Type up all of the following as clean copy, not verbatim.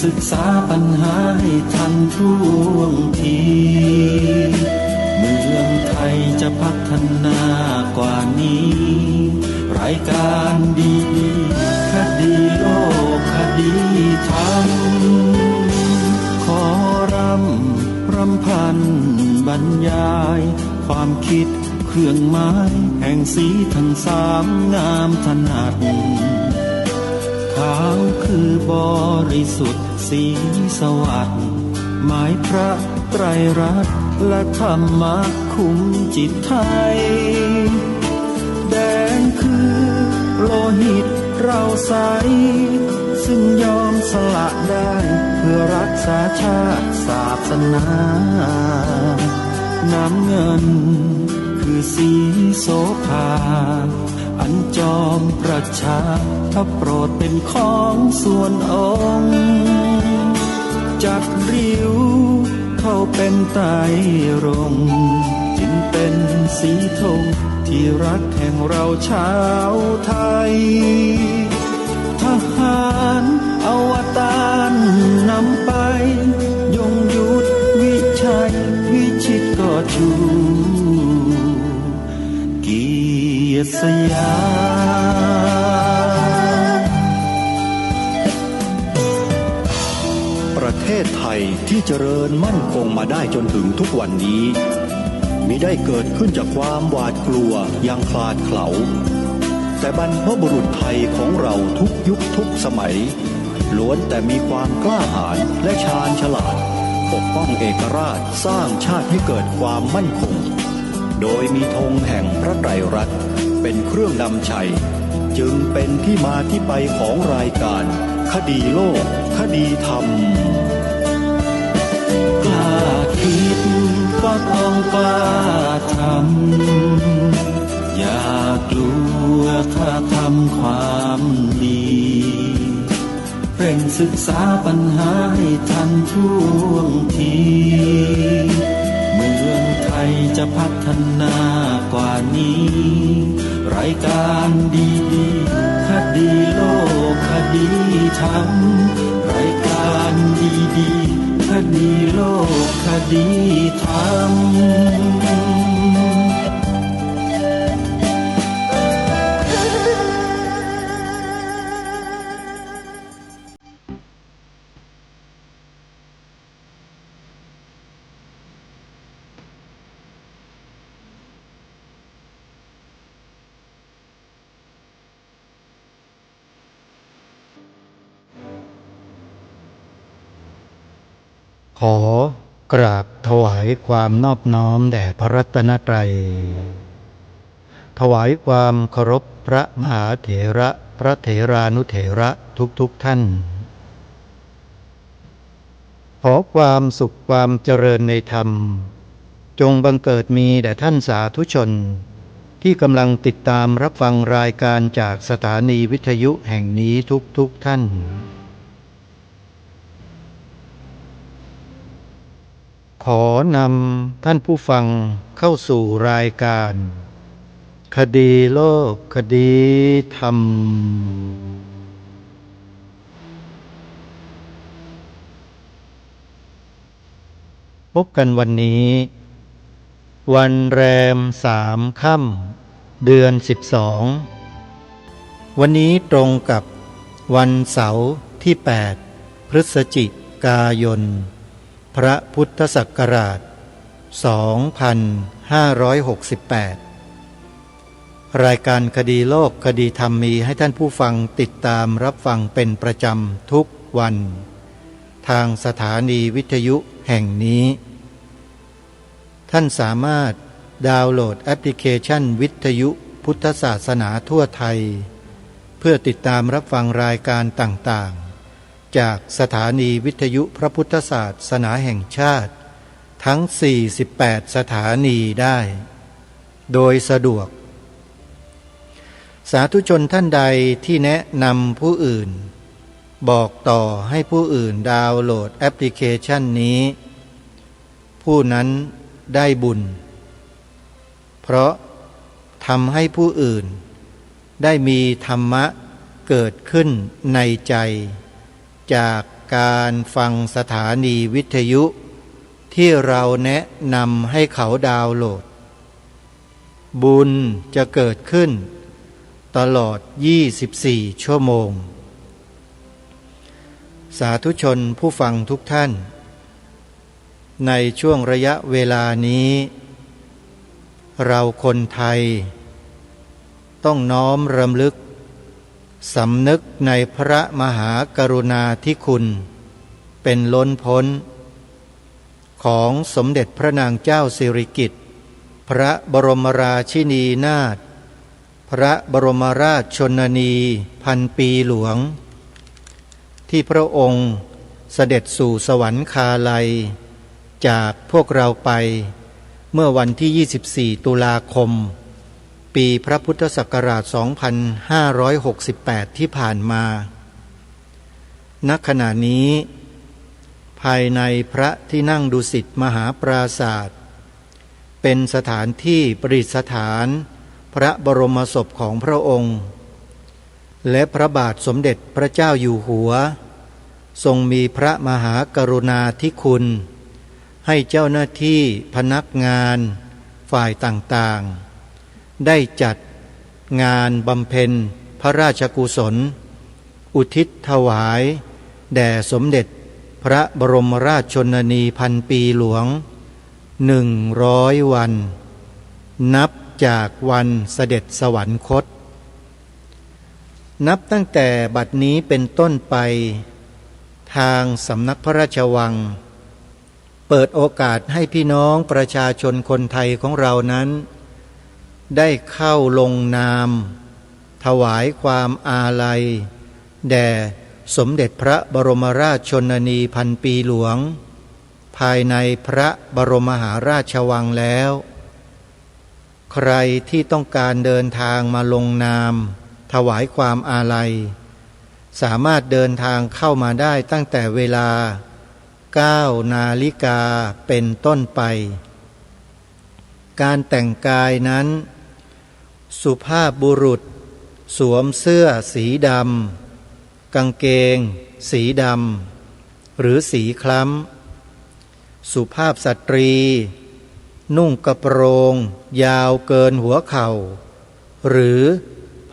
ศึกษาปัญหาให้ทันท่วงทีเมืองไทยจะพัฒนากว่านี้รายการดีๆคดีโลกคดีธรรมขอรำพันบรรยายความคิดเครื่องหมายแห่งสีทั้งสามงามถนัดขาวคือบริสุทธิ์สีสวัสดิ์หมายพระไตรรัตน์และธรรมะคุ้มจิตไทยแดงคือโลหิตเราใสซึ่งยอมสละได้เพื่อรักษาชาติศาสนาน้ำเงินคือสีโสภาอันจอมประชาถ้าโปรดเป็นของส่วนองค์จัดริ้วเข้าเป็นไตรรงค์จึงเป็นสีธงที่รักแห่งเราชาวไทยทหารอวตารนำไปยงยุทธวิชัยวิชิตก็ชูเกียรติสยามประเทศไทยที่เจริญมั่นคงมาได้จนถึงทุกวันนี้มิได้เกิดขึ้นจากความหวาดกลัวอย่างคลาดเขลาแต่บรรพบุรุษไทยของเราทุกยุคทุกสมัยล้วนแต่มีความกล้าหาญและชาญฉลาดปกป้องเอกราชสร้างชาติให้เกิดความมั่นคงโดยมีธงแห่งพระไตรรัตน์เป็นเครื่องนำชัยจึงเป็นที่มาที่ไปของรายการคดีโลกคดีธรรมกล้าคิดก็ต้องกล้าทำอย่ากลัวถ้าทำความดีเร่งศึกษาปัญหาให้ทันท่วงทีเมืองไทยจะพัฒนากว่านี้รายการดีๆคดีโลกคดีธรรมรายการดีๆคดีโลกคดีธรรมขอกราบถวายความนอบน้อมแด่พระรัตนตรัยถวายความเคารพพระมหาเถระพระเถรานุเถระทุกท่านขอความสุขความเจริญในธรรมจงบังเกิดมีแด่ท่านสาธุชนที่กำลังติดตามรับฟังรายการจากสถานีวิทยุแห่งนี้ทุกท่านขอนำท่านผู้ฟังเข้าสู่รายการคดีโลกคดีธรรมพบกันวันนี้วันแรม3 ค่ำเดือน12วันนี้ตรงกับวันเสาร์ที่8พฤศจิกายนพระพุทธศักราช2568รายการคดีโลกคดีธรรมมีให้ท่านผู้ฟังติดตามรับฟังเป็นประจำทุกวันทางสถานีวิทยุแห่งนี้ท่านสามารถดาวน์โหลดแอปพลิเคชันวิทยุพุทธศาสนาทั่วไทยเพื่อติดตามรับฟังรายการต่างๆจากสถานีวิทยุพระพุทธศาสนาแห่งชาติทั้ง48สถานีได้โดยสะดวกสาธุชนท่านใดที่แนะนำผู้อื่นบอกต่อให้ผู้อื่นดาวน์โหลดแอปพลิเคชันนี้ผู้นั้นได้บุญเพราะทำให้ผู้อื่นได้มีธรรมะเกิดขึ้นในใจจาก การฟังสถานีวิทยุที่เราแนะนำให้เขาดาวน์โหลดบุญจะเกิดขึ้นตลอด24ชั่วโมงสาธุชนผู้ฟังทุกท่านในช่วงระยะเวลานี้เราคนไทยต้องน้อมรำลึกสำนึกในพระมหากรุณาธิคุณเป็นล้นพ้นของสมเด็จพระนางเจ้าสิริกิติ์พระบรมราชินีนาถพระบรมราชชนนีพันปีหลวงที่พระองค์เสด็จสู่สวรรคาลัยจากพวกเราไปเมื่อวันที่24ตุลาคมปีพระพุทธศักราช2568ที่ผ่านมาณขณะนี้ภายในพระที่นั่งดุสิตมหาปราศาสน์เป็นสถานที่ประดิษฐานพระบรมศพของพระองค์และพระบาทสมเด็จพระเจ้าอยู่หัวทรงมีพระมหากรุณาธิคุณให้เจ้าหน้าที่พนักงานฝ่ายต่างๆได้จัดงานบำเพ็ญพระราชกุศลอุทิศถวายแด่สมเด็จพระบรมราชชนนีพันปีหลวง100 วันนับจากวันเสด็จสวรรคตนับตั้งแต่บัดนี้เป็นต้นไปทางสำนักพระราชวังเปิดโอกาสให้พี่น้องประชาชนคนไทยของเรานั้นได้เข้าลงนามถวายความอาลัยแด่สมเด็จพระบรมราชชนนีพันปีหลวงภายในพระบรมมหาราชวังแล้วใครที่ต้องการเดินทางมาลงนามถวายความอาลัยสามารถเดินทางเข้ามาได้ตั้งแต่เวลา9 นาฬิกาเป็นต้นไปการแต่งกายนั้นสุภาพบุรุษสวมเสื้อสีดำกางเกงสีดำหรือสีคล้ำสุภาพสตรีนุ่งกระโปรงยาวเกินหัวเข่าหรือ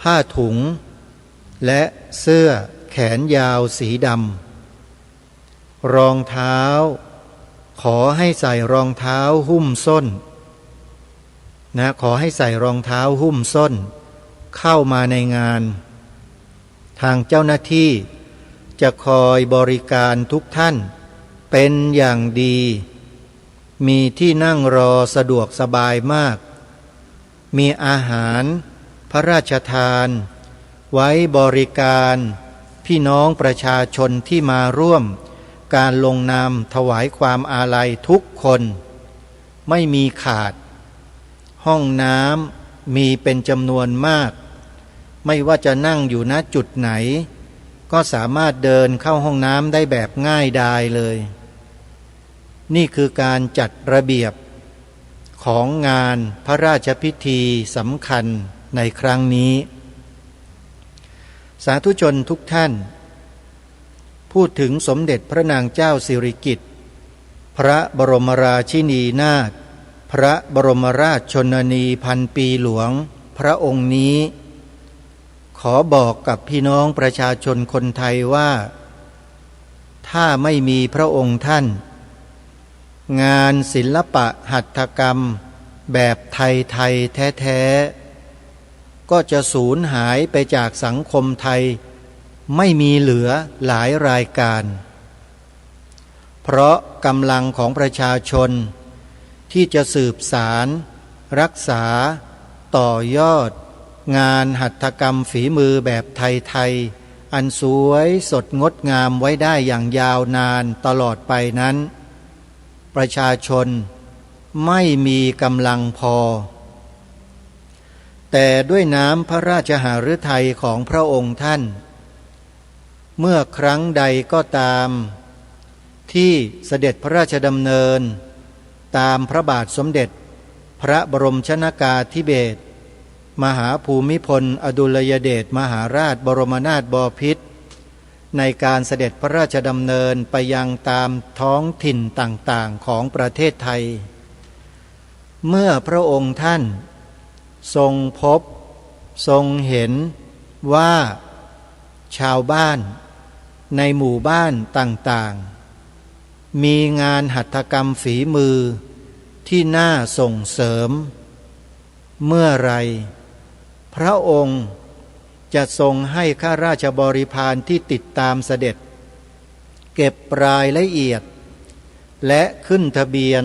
ผ้าถุงและเสื้อแขนยาวสีดำรองเท้าขอให้ใส่รองเท้าหุ้มส้นขอให้ใส่รองเท้าหุ้มส้นเข้ามาในงานทางเจ้าหน้าที่จะคอยบริการทุกท่านเป็นอย่างดีมีที่นั่งรอสะดวกสบายมากมีอาหารพระราชทานไว้บริการพี่น้องประชาชนที่มาร่วมการลงนามถวายความอาลัยทุกคนไม่มีขาดห้องน้ำมีเป็นจำนวนมากไม่ว่าจะนั่งอยู่ณจุดไหนก็สามารถเดินเข้าห้องน้ำได้แบบง่ายดายเลยนี่คือการจัดระเบียบของงานพระราชพิธีสำคัญในครั้งนี้สาธุชนทุกท่านพูดถึงสมเด็จพระนางเจ้าสิริกิติ์พระบรมราชินีนาถพระบรมราชชนนีพันปีหลวงพระองค์นี้ขอบอกกับพี่น้องประชาชนคนไทยว่าถ้าไม่มีพระองค์ท่านงานศิลปะหัตถกรรมแบบไทยๆแท้ๆก็จะสูญหายไปจากสังคมไทยไม่มีเหลือหลายรายการเพราะกำลังของประชาชนที่จะสืบสารรักษาต่อยอดงานหัตถกรรมฝีมือแบบไทยๆอันสวยสดงดงามไว้ได้อย่างยาวนานตลอดไปนั้นประชาชนไม่มีกำลังพอแต่ด้วยน้ำพระราชหฤทัยของพระองค์ท่านเมื่อครั้งใดก็ตามที่เสด็จพระราชดำเนินตามพระบาทสมเด็จพระบรมชนกาธิเบศรมหาภูมิพลอดุลยเดชมหาราชบรมนาถบพิตร ในการเสด็จพระราชดำเนินไปยังตามท้องถิ่นต่างๆของประเทศไทยเมื่อพระองค์ท่านทรงพบทรงเห็นว่าชาวบ้านในหมู่บ้านต่างๆมีงานหัตถกรรมฝีมือที่น่าส่งเสริมเมื่อไรพระองค์จะทรงให้ข้าราชบริพารที่ติดตามเสด็จเก็บรายละเอียดและขึ้นทะเบียน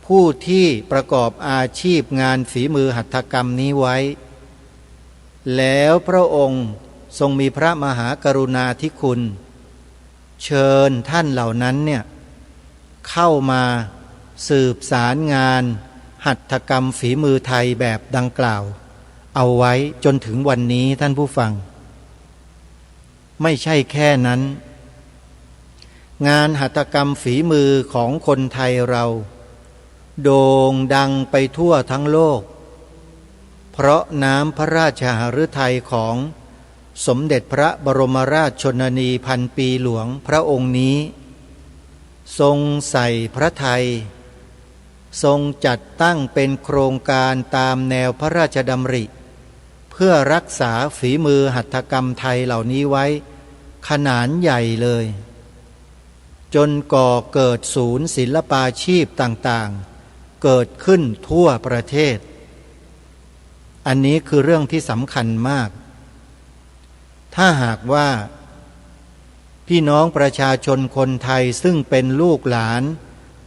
ผู้ที่ประกอบอาชีพงานฝีมือหัตถกรรมนี้ไว้แล้วพระองค์ทรงมีพระมหากรุณาธิคุณเชิญท่านเหล่านั้นเนี่ยเข้ามาสืบสารงานหัตถกรรมฝีมือไทยแบบดังกล่าวเอาไว้จนถึงวันนี้ท่านผู้ฟังไม่ใช่แค่นั้นงานหัตถกรรมฝีมือของคนไทยเราโด่งดังไปทั่วทั้งโลกเพราะน้ำพระราชหฤทัยของสมเด็จพระบรมราชชนนีพันปีหลวงพระองค์นี้ทรงใส่พระทัยทรงจัดตั้งเป็นโครงการตามแนวพระราชดำริเพื่อรักษาฝีมือหัตถกรรมไทยเหล่านี้ไว้ขนาดใหญ่เลยจนก่อเกิดศูนย์ศิลปาชีพต่างๆเกิดขึ้นทั่วประเทศอันนี้คือเรื่องที่สำคัญมากถ้าหากว่าพี่น้องประชาชนคนไทยซึ่งเป็นลูกหลาน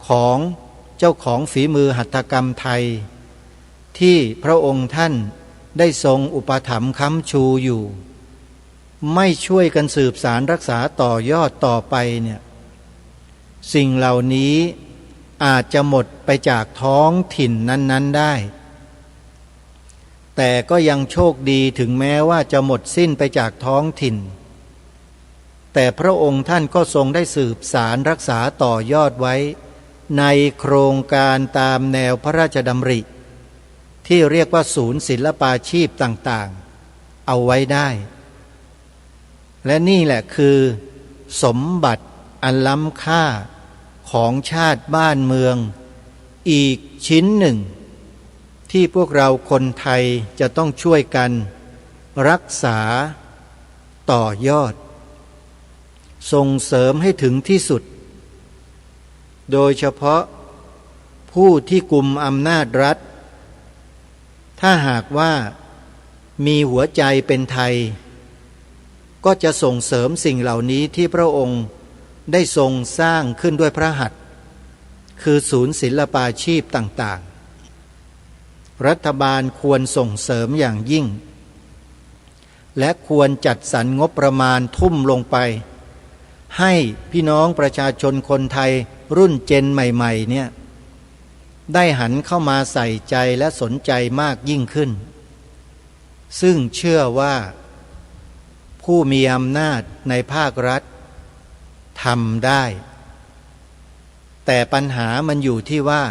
ของเจ้าของฝีมือหัตถกรรมไทยที่พระองค์ท่านได้ทรงอุปถัมภ์ค้ำชูอยู่ไม่ช่วยกันสืบสารรักษาต่อยอดต่อไปเนี่ยสิ่งเหล่านี้อาจจะหมดไปจากท้องถิ่นนั้นๆได้แต่ก็ยังโชคดีถึงแม้ว่าจะหมดสิ้นไปจากท้องถิ่นแต่พระองค์ท่านก็ทรงได้สืบสารรักษาต่อยอดไว้ในโครงการตามแนวพระราชดำริที่เรียกว่าศูนย์ศิลปาชีพต่างๆเอาไว้ได้และนี่แหละคือสมบัติอันล้ำค่าของชาติบ้านเมืองอีกชิ้นหนึ่งที่พวกเราคนไทยจะต้องช่วยกันรักษาต่อยอดส่งเสริมให้ถึงที่สุดโดยเฉพาะผู้ที่กุมอำนาจรัฐถ้าหากว่ามีหัวใจเป็นไทยก็จะส่งเสริมสิ่งเหล่านี้ที่พระองค์ได้ทรงสร้างขึ้นด้วยพระหัตถ์คือศูนย์ศิลปาชีพต่างๆรัฐบาลควรส่งเสริมอย่างยิ่งและควรจัดสรรงบประมาณทุ่มลงไปให้พี่น้องประชาชนคนไทยรุ่นเจนใหม่ๆเนี่ยได้หันเข้ามาใส่ใจและสนใจมากยิ่งขึ้นซึ่งเชื่อว่าผู้มีอำนาจในภาครัฐทำได้แต่ปัญหามันอยู่ที่ว่า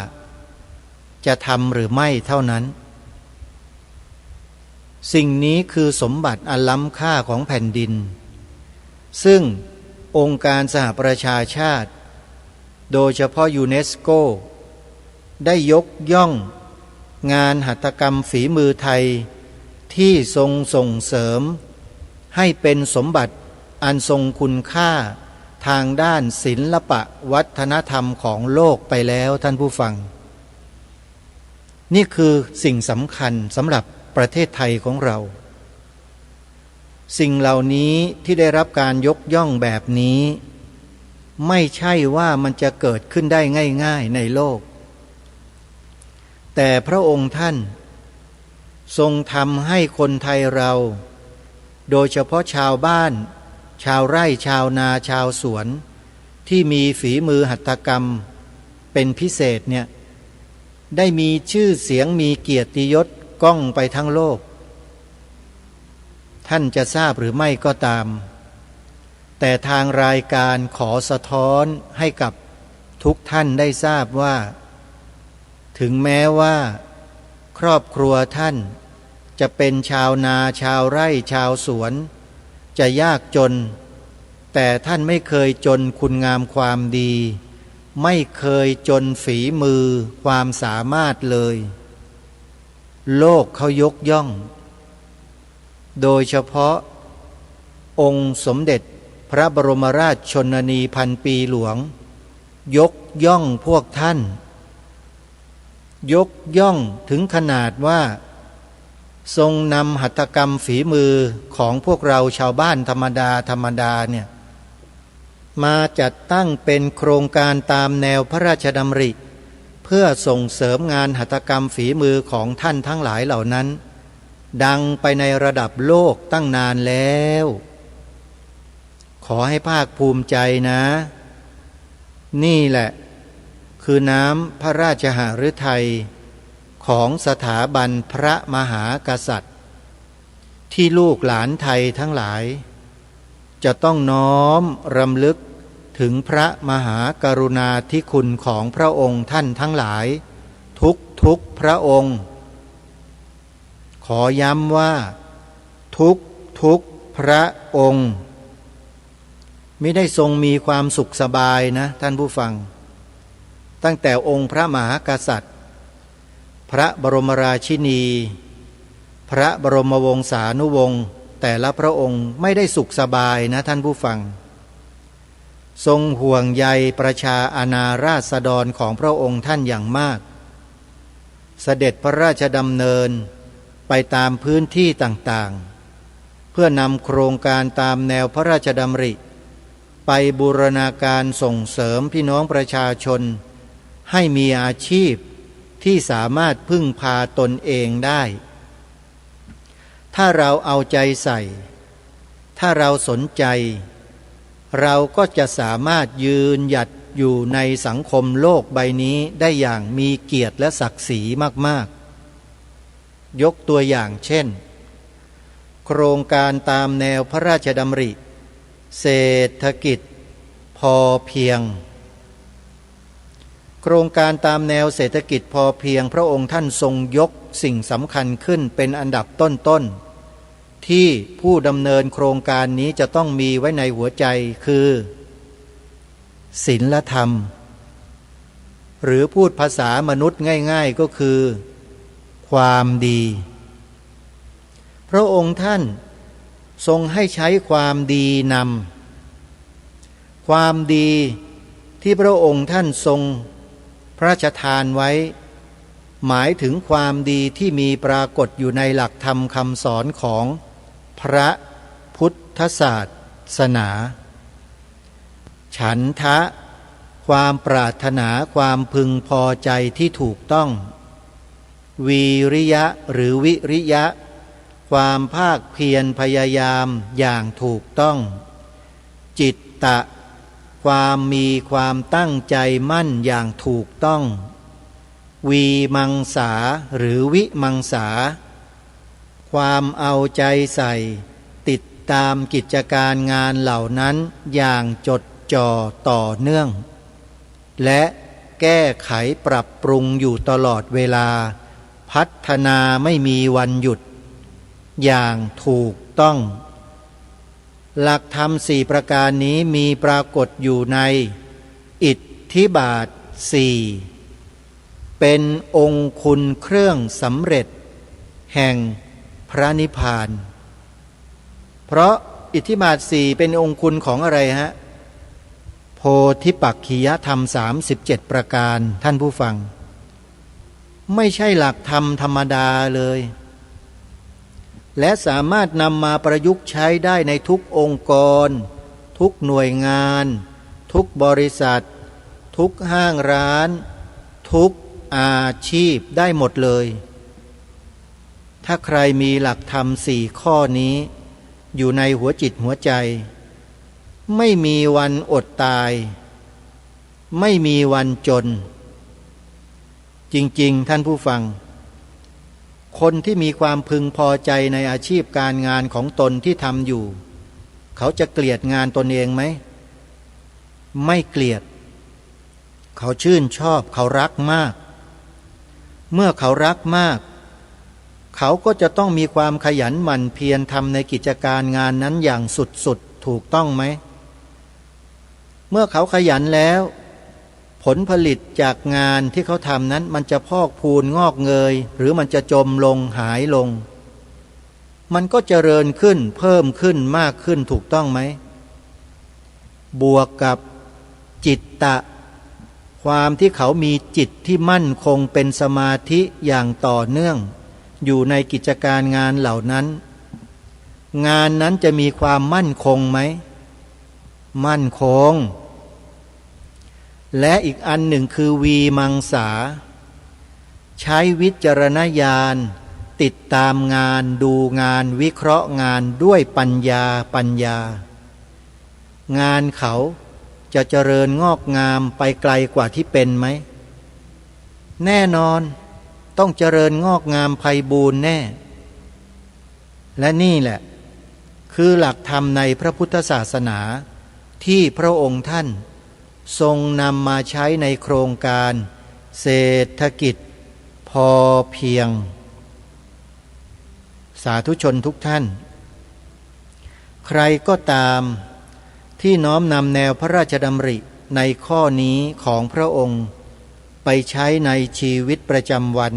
จะทำหรือไม่เท่านั้นสิ่งนี้คือสมบัติอันล้ำค่าของแผ่นดินซึ่งองค์การสหประชาชาติโดยเฉพาะยูเนสโกได้ยกย่องงานหัตถกรรมฝีมือไทยที่ทรงส่งเสริมให้เป็นสมบัติอันทรงคุณค่าทางด้านศิลปะวัฒนธรรมของโลกไปแล้วท่านผู้ฟังนี่คือสิ่งสำคัญสำหรับประเทศไทยของเราสิ่งเหล่านี้ที่ได้รับการยกย่องแบบนี้ไม่ใช่ว่ามันจะเกิดขึ้นได้ง่ายๆในโลกแต่พระองค์ท่านทรงทำให้คนไทยเราโดยเฉพาะชาวบ้านชาวไร่ชาวนาชาวสวนที่มีฝีมือหัตถกรรมเป็นพิเศษเนี่ยได้มีชื่อเสียงมีเกียรติยศก้องไปทั้งโลกท่านจะทราบหรือไม่ก็ตามแต่ทางรายการขอสะท้อนให้กับทุกท่านได้ทราบว่าถึงแม้ว่าครอบครัวท่านจะเป็นชาวนาชาวไร่ชาวสวนจะยากจน แต่ท่านไม่เคยจนคุณงามความดีไม่เคยจนฝีมือความสามารถเลยโลกเขายกย่องโดยเฉพาะองค์สมเด็จพระบรมราชชนนีพันปีหลวงยกย่องพวกท่านยกย่องถึงขนาดว่าทรงนำหัตถกรรมฝีมือของพวกเราชาวบ้านธรรมดาเนี่ยมาจัดตั้งเป็นโครงการตามแนวพระราชดำริเพื่อส่งเสริมงานหัตถกรรมฝีมือของท่านทั้งหลายเหล่านั้นดังไปในระดับโลกตั้งนานแล้วขอให้ภาคภูมิใจนะนี่แหละคือน้ำพระราชหฤทัยของสถาบันพระมหากษัตริย์ที่ลูกหลานไทยทั้งหลายจะต้องน้อมรำลึกถึงพระมหากรุณาธิคุณของพระองค์ท่านทั้งหลายทุกพระองค์ขอย้ำว่าทุกพระองค์ไม่ได้ทรงมีความสุขสบายนะท่านผู้ฟังตั้งแต่องค์พระมหากษัตริย์พระบรมราชินีพระบรมวงศานุวงศ์แต่ละพระองค์ไม่ได้สุขสบายนะท่านผู้ฟังทรงห่วงใยประชาอาณาราษฎรของพระองค์ท่านอย่างมากเสด็จพระราชดำเนินไปตามพื้นที่ต่างๆเพื่อนำโครงการตามแนวพระราชดำริไปบูรณาการส่งเสริมพี่น้องประชาชนให้มีอาชีพที่สามารถพึ่งพาตนเองได้ถ้าเราเอาใจใส่ถ้าเราสนใจเราก็จะสามารถยืนหยัดอยู่ในสังคมโลกใบนี้ได้อย่างมีเกียรติและศักดิ์ศรีมากๆยกตัวอย่างเช่นโครงการตามแนวพระราชดำริเศรษฐกิจพอเพียงโครงการตามแนวเศรษฐกิจพอเพียงพระองค์ท่านทรงยกสิ่งสำคัญขึ้นเป็นอันดับต้นๆที่ผู้ดำเนินโครงการนี้จะต้องมีไว้ในหัวใจคือศีลธรรมหรือพูดภาษามนุษย์ง่ายๆก็คือความดีพระองค์ท่านทรงให้ใช้ความดีนำความดีที่พระองค์ท่านทรงพระราชทานไว้หมายถึงความดีที่มีปรากฏอยู่ในหลักธรรมคำสอนของพระพุทธศาสนาฉันทะความปรารถนาความพึงพอใจที่ถูกต้องวีริยะหรือวิริยะความภาคเพียรพยายามอย่างถูกต้องจิตตะความมีความตั้งใจมั่นอย่างถูกต้องวีมังสาหรือวิมังสาความเอาใจใส่ติดตามกิจการงานเหล่านั้นอย่างจดจ่อต่อเนื่องและแก้ไขปรับปรุงอยู่ตลอดเวลาพัฒนาไม่มีวันหยุดอย่างถูกต้องหลักธรรม4ประการนี้มีปรากฏอยู่ในอิทธิบาท4เป็นองค์คุณเครื่องสำเร็จแห่งพระนิพพานเพราะอิทธิบาท4เป็นองค์คุณของอะไรฮะโพธิปักขิยธรรม37ประการท่านผู้ฟังไม่ใช่หลักธรรมธรรมดาเลยและสามารถนำมาประยุกต์ใช้ได้ในทุกองค์กรทุกหน่วยงานทุกบริษัททุกห้างร้านทุกอาชีพได้หมดเลยถ้าใครมีหลักธรรม4ข้อนี้อยู่ในหัวจิตหัวใจไม่มีวันอดตายไม่มีวันจนจริงๆท่านผู้ฟังคนที่มีความพึงพอใจในอาชีพการงานของตนที่ทำอยู่เขาจะเกลียดงานตนเองไหมไม่เกลียดเขาชื่นชอบเขารักมากเมื่อเขารักมากเขาก็จะต้องมีความขยันหมั่นเพียรทำในกิจการงานนั้นอย่างสุดๆถูกต้องไหม เมื่อเขาขยันแล้วผลผลิตจากงานที่เขาทำนั้นมันจะพอกพูนงอกเงยหรือมันจะจมลงหายลงมันก็เจริญขึ้นเพิ่มขึ้นมากขึ้นถูกต้องไหมบวกกับจิตตะความที่เขามีจิตที่มั่นคงเป็นสมาธิอย่างต่อเนื่องอยู่ในกิจการงานเหล่านั้นงานนั้นจะมีความมั่นคงไหมมั่นคงและอีกอันหนึ่งคือวีมังสาใช้วิจารณญาณติดตามงานดูงานวิเคราะห์งานด้วยปัญญางานเขาจะเจริญงอกงามไปไกลกว่าที่เป็นไหมแน่นอนต้องเจริญงอกงามไพบูรณ์แน่และนี่แหละคือหลักธรรมในพระพุทธศาสนาที่พระองค์ท่านทรงนำมาใช้ในโครงการเศรษฐกิจพอเพียงสาธุชนทุกท่านใครก็ตามที่น้อมนำแนวพระราชดำริในข้อนี้ของพระองค์ไปใช้ในชีวิตประจำวัน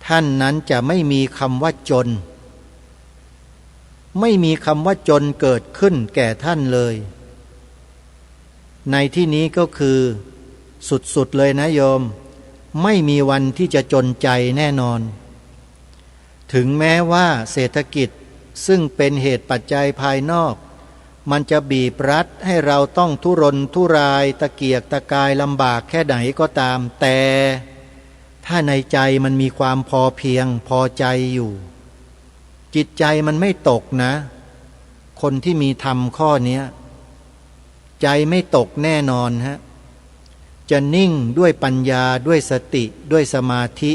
ท่านนั้นจะไม่มีคำว่าจนไม่มีคำว่าจนเกิดขึ้นแก่ท่านเลยในที่นี้ก็คือสุดๆเลยนะโยมไม่มีวันที่จะจนใจแน่นอนถึงแม้ว่าเศรษฐกิจซึ่งเป็นเหตุปัจจัยภายนอกมันจะบีบรัดให้เราต้องทุรนทุรายตะเกียกตะกายลำบากแค่ไหนก็ตามแต่ถ้าในใจมันมีความพอเพียงพอใจอยู่จิตใจมันไม่ตกนะคนที่มีธรรมข้อนี้ใจไม่ตกแน่นอนฮะจะนิ่งด้วยปัญญาด้วยสติด้วยสมาธิ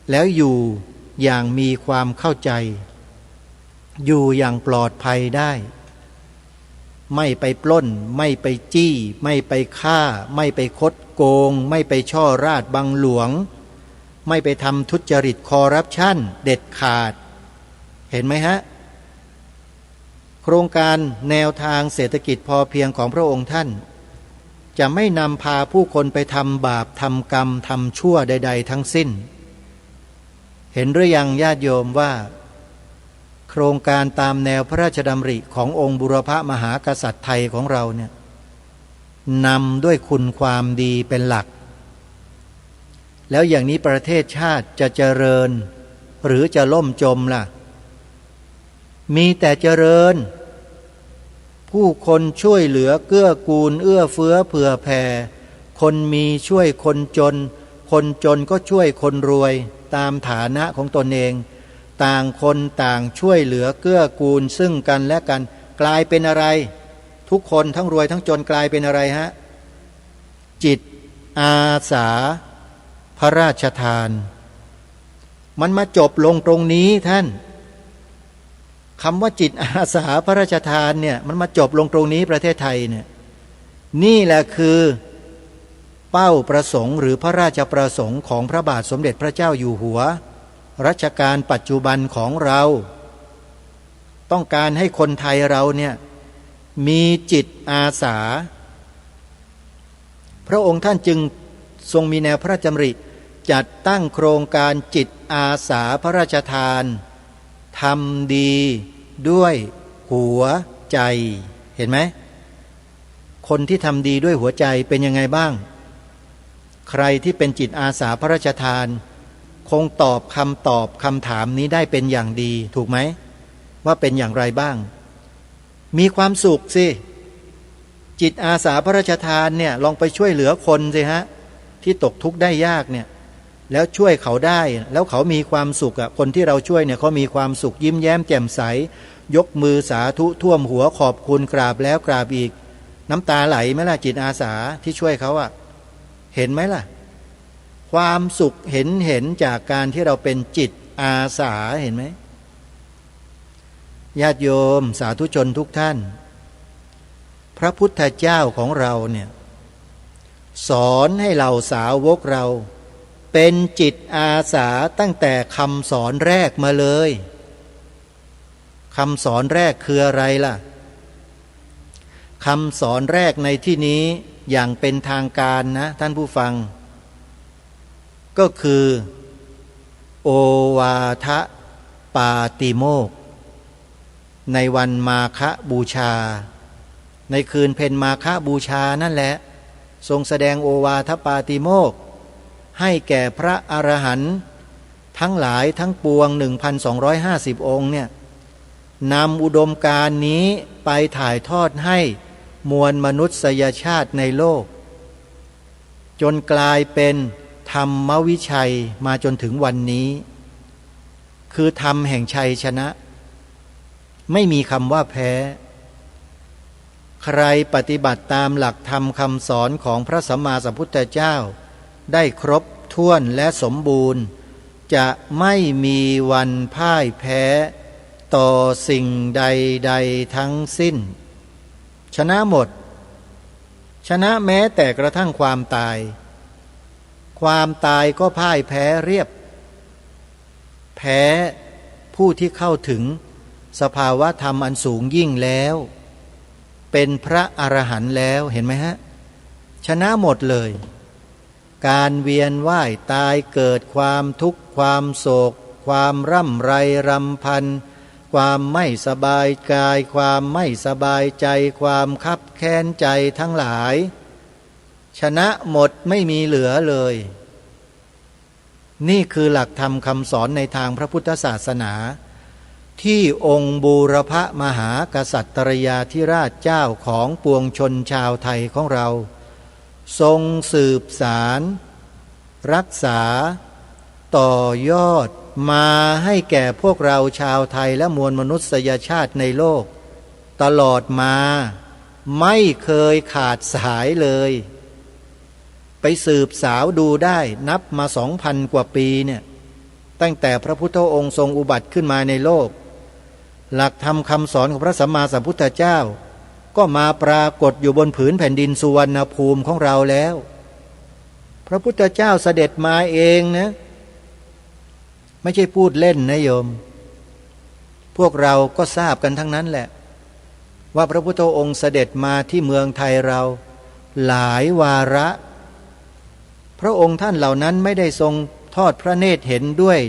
แล้วอยู่อย่างมีความเข้าใจอยู่อย่างปลอดภัยได้ไม่ไปปล้นไม่ไปจี้ไม่ไปฆ่าไม่ไปคดโกงไม่ไปช่อราดบังหลวงไม่ไปทำทุจริตคอร์รัปชันเด็ดขาดเห็นไหมฮะโครงการแนวทางเศรษฐกิจพอเพียงของพระองค์ท่านจะไม่นำพาผู้คนไปทำบาปทำกรรมทำชั่วใดๆทั้งสิ้นเห็นหรือยังญาติโยมว่าโครงการตามแนวพระราชดำริขององค์บุรพมหากษัตริย์ไทยของเราเนี่ยนำด้วยคุณความดีเป็นหลักแล้วอย่างนี้ประเทศชาติจะเจริญหรือจะล่มจมล่ะมีแต่เจริญผู้คนช่วยเหลือเกื้อกูลเอื้อเฟื้อเผื่อแผ่คนมีช่วยคนจนคนจนก็ช่วยคนรวยตามฐานะของตนเองต่างคนต่างช่วยเหลือเกื้อกูลซึ่งกันและกันกลายเป็นอะไรทุกคนทั้งรวยทั้งจนกลายเป็นอะไรฮะจิตอาสาพระราชทานมันมาจบลงตรงนี้ท่านคำว่าจิตอาสาพระราชทานเนี่ยมันมาจบลงตรงนี้ประเทศไทยเนี่ยนี่แหละคือเป้าประสงค์หรือพระราชประสงค์ของพระบาทสมเด็จพระเจ้าอยู่หัวรัชกาลปัจจุบันของเราต้องการให้คนไทยเราเนี่ยมีจิตอาสาพระองค์ท่านจึงทรงมีแนวพระราชดำริจัดตั้งโครงการจิตอาสาพระราชทานทำดีด้วยหัวใจเห็นไหมคนที่ทำดีด้วยหัวใจเป็นยังไงบ้างใครที่เป็นจิตอาสาพระราชทานคงตอบคำถามนี้ได้เป็นอย่างดีถูกไหมว่าเป็นอย่างไรบ้างมีความสุขสิจิตอาสาพระราชทานเนี่ยลองไปช่วยเหลือคนสิฮะที่ตกทุกข์ได้ยากเนี่ยแล้วช่วยเขาได้แล้วเขามีความสุขอ่ะคนที่เราช่วยเนี่ยเขามีความสุขยิ้มแย้มแจ่มใสยกมือสาธุท่วมหัวขอบคุณกราบแล้วกราบอีกน้ำตาไหลไหมล่ะจิตอาสาที่ช่วยเขาอ่ะเห็นไหมล่ะความสุขเห็นจากการที่เราเป็นจิตอาสาเห็นไหมญาติโยมสาธุชนทุกท่านพระพุทธเจ้าของเราเนี่ยสอนให้เราสาวกเราเป็นจิตอาสาตั้งแต่คำสอนแรกมาเลยคำสอนแรกคืออะไรล่ะ คำสอนแรกในที่นี้อย่างเป็นทางการนะท่านผู้ฟังก็คือโอวาทปาติโมกข์ในวันมาฆบูชาในคืนเพ็ญมาฆบูชานั่นแหละทรงแสดงโอวาทปาติโมกข์ให้แก่พระอรหันต์ทั้งหลายทั้งปวง 1,250 องค์เนี่ยนำอุดมการณ์นี้ไปถ่ายทอดให้มวลมนุษยชาติในโลกจนกลายเป็นธรรมวิชัยมาจนถึงวันนี้คือธรรมแห่งชัยชนะไม่มีคำว่าแพ้ใครปฏิบัติตามหลักธรรมคำสอนของพระสัมมาสัมพุทธเจ้าได้ครบถ้วนและสมบูรณ์จะไม่มีวันพ่ายแพ้ต่อสิ่งใดๆทั้งสิ้นชนะหมดชนะแม้แต่กระทั่งความตายความตายก็พ่ายแพ้เรียบแพ้ผู้ที่เข้าถึงสภาวะธรรมอันสูงยิ่งแล้วเป็นพระอรหันต์แล้วเห็นไหมฮะชนะหมดเลยการเวียนว่ายตายเกิดความทุกข์ความโศกความร่ำไรรำพันความไม่สบายกายความไม่สบายใจความคับแค้นใจทั้งหลายชนะหมดไม่มีเหลือเลยนี่คือหลักธรรมคำสอนในทางพระพุทธศาสนาที่องค์บูรพมหากษัตริยาธิราชเจ้าของปวงชนชาวไทยของเราทรงสืบสารรักษาต่อยอดมาให้แก่พวกเราชาวไทยและมวลมนุษยชาติในโลกตลอดมาไม่เคยขาดสายเลยไปสืบสาวดูได้นับมา 2,000 กว่าปีเนี่ยตั้งแต่พระพุทธองค์ทรงอุบัติขึ้นมาในโลกหลักธรรมคำสอนของพระสัมมาสัมพุทธเจ้าก็มาปรากฏอยู่บนผืนแผ่นดินสุวรรณภูมิของเราแล้วพระพุทธเจ้าเสด็จมาเองนะไม่ใช่พูดเล่นนะโยมพวกเราก็ทราบกันทั้งนั้นแหละว่าพระพุทธองค์เสด็จมาที่เมืองไทยเราหลายวาระพระองค์ท่านเหล่านั้นไม่ได้ทรงทอดพระเนตรเห็นด้วย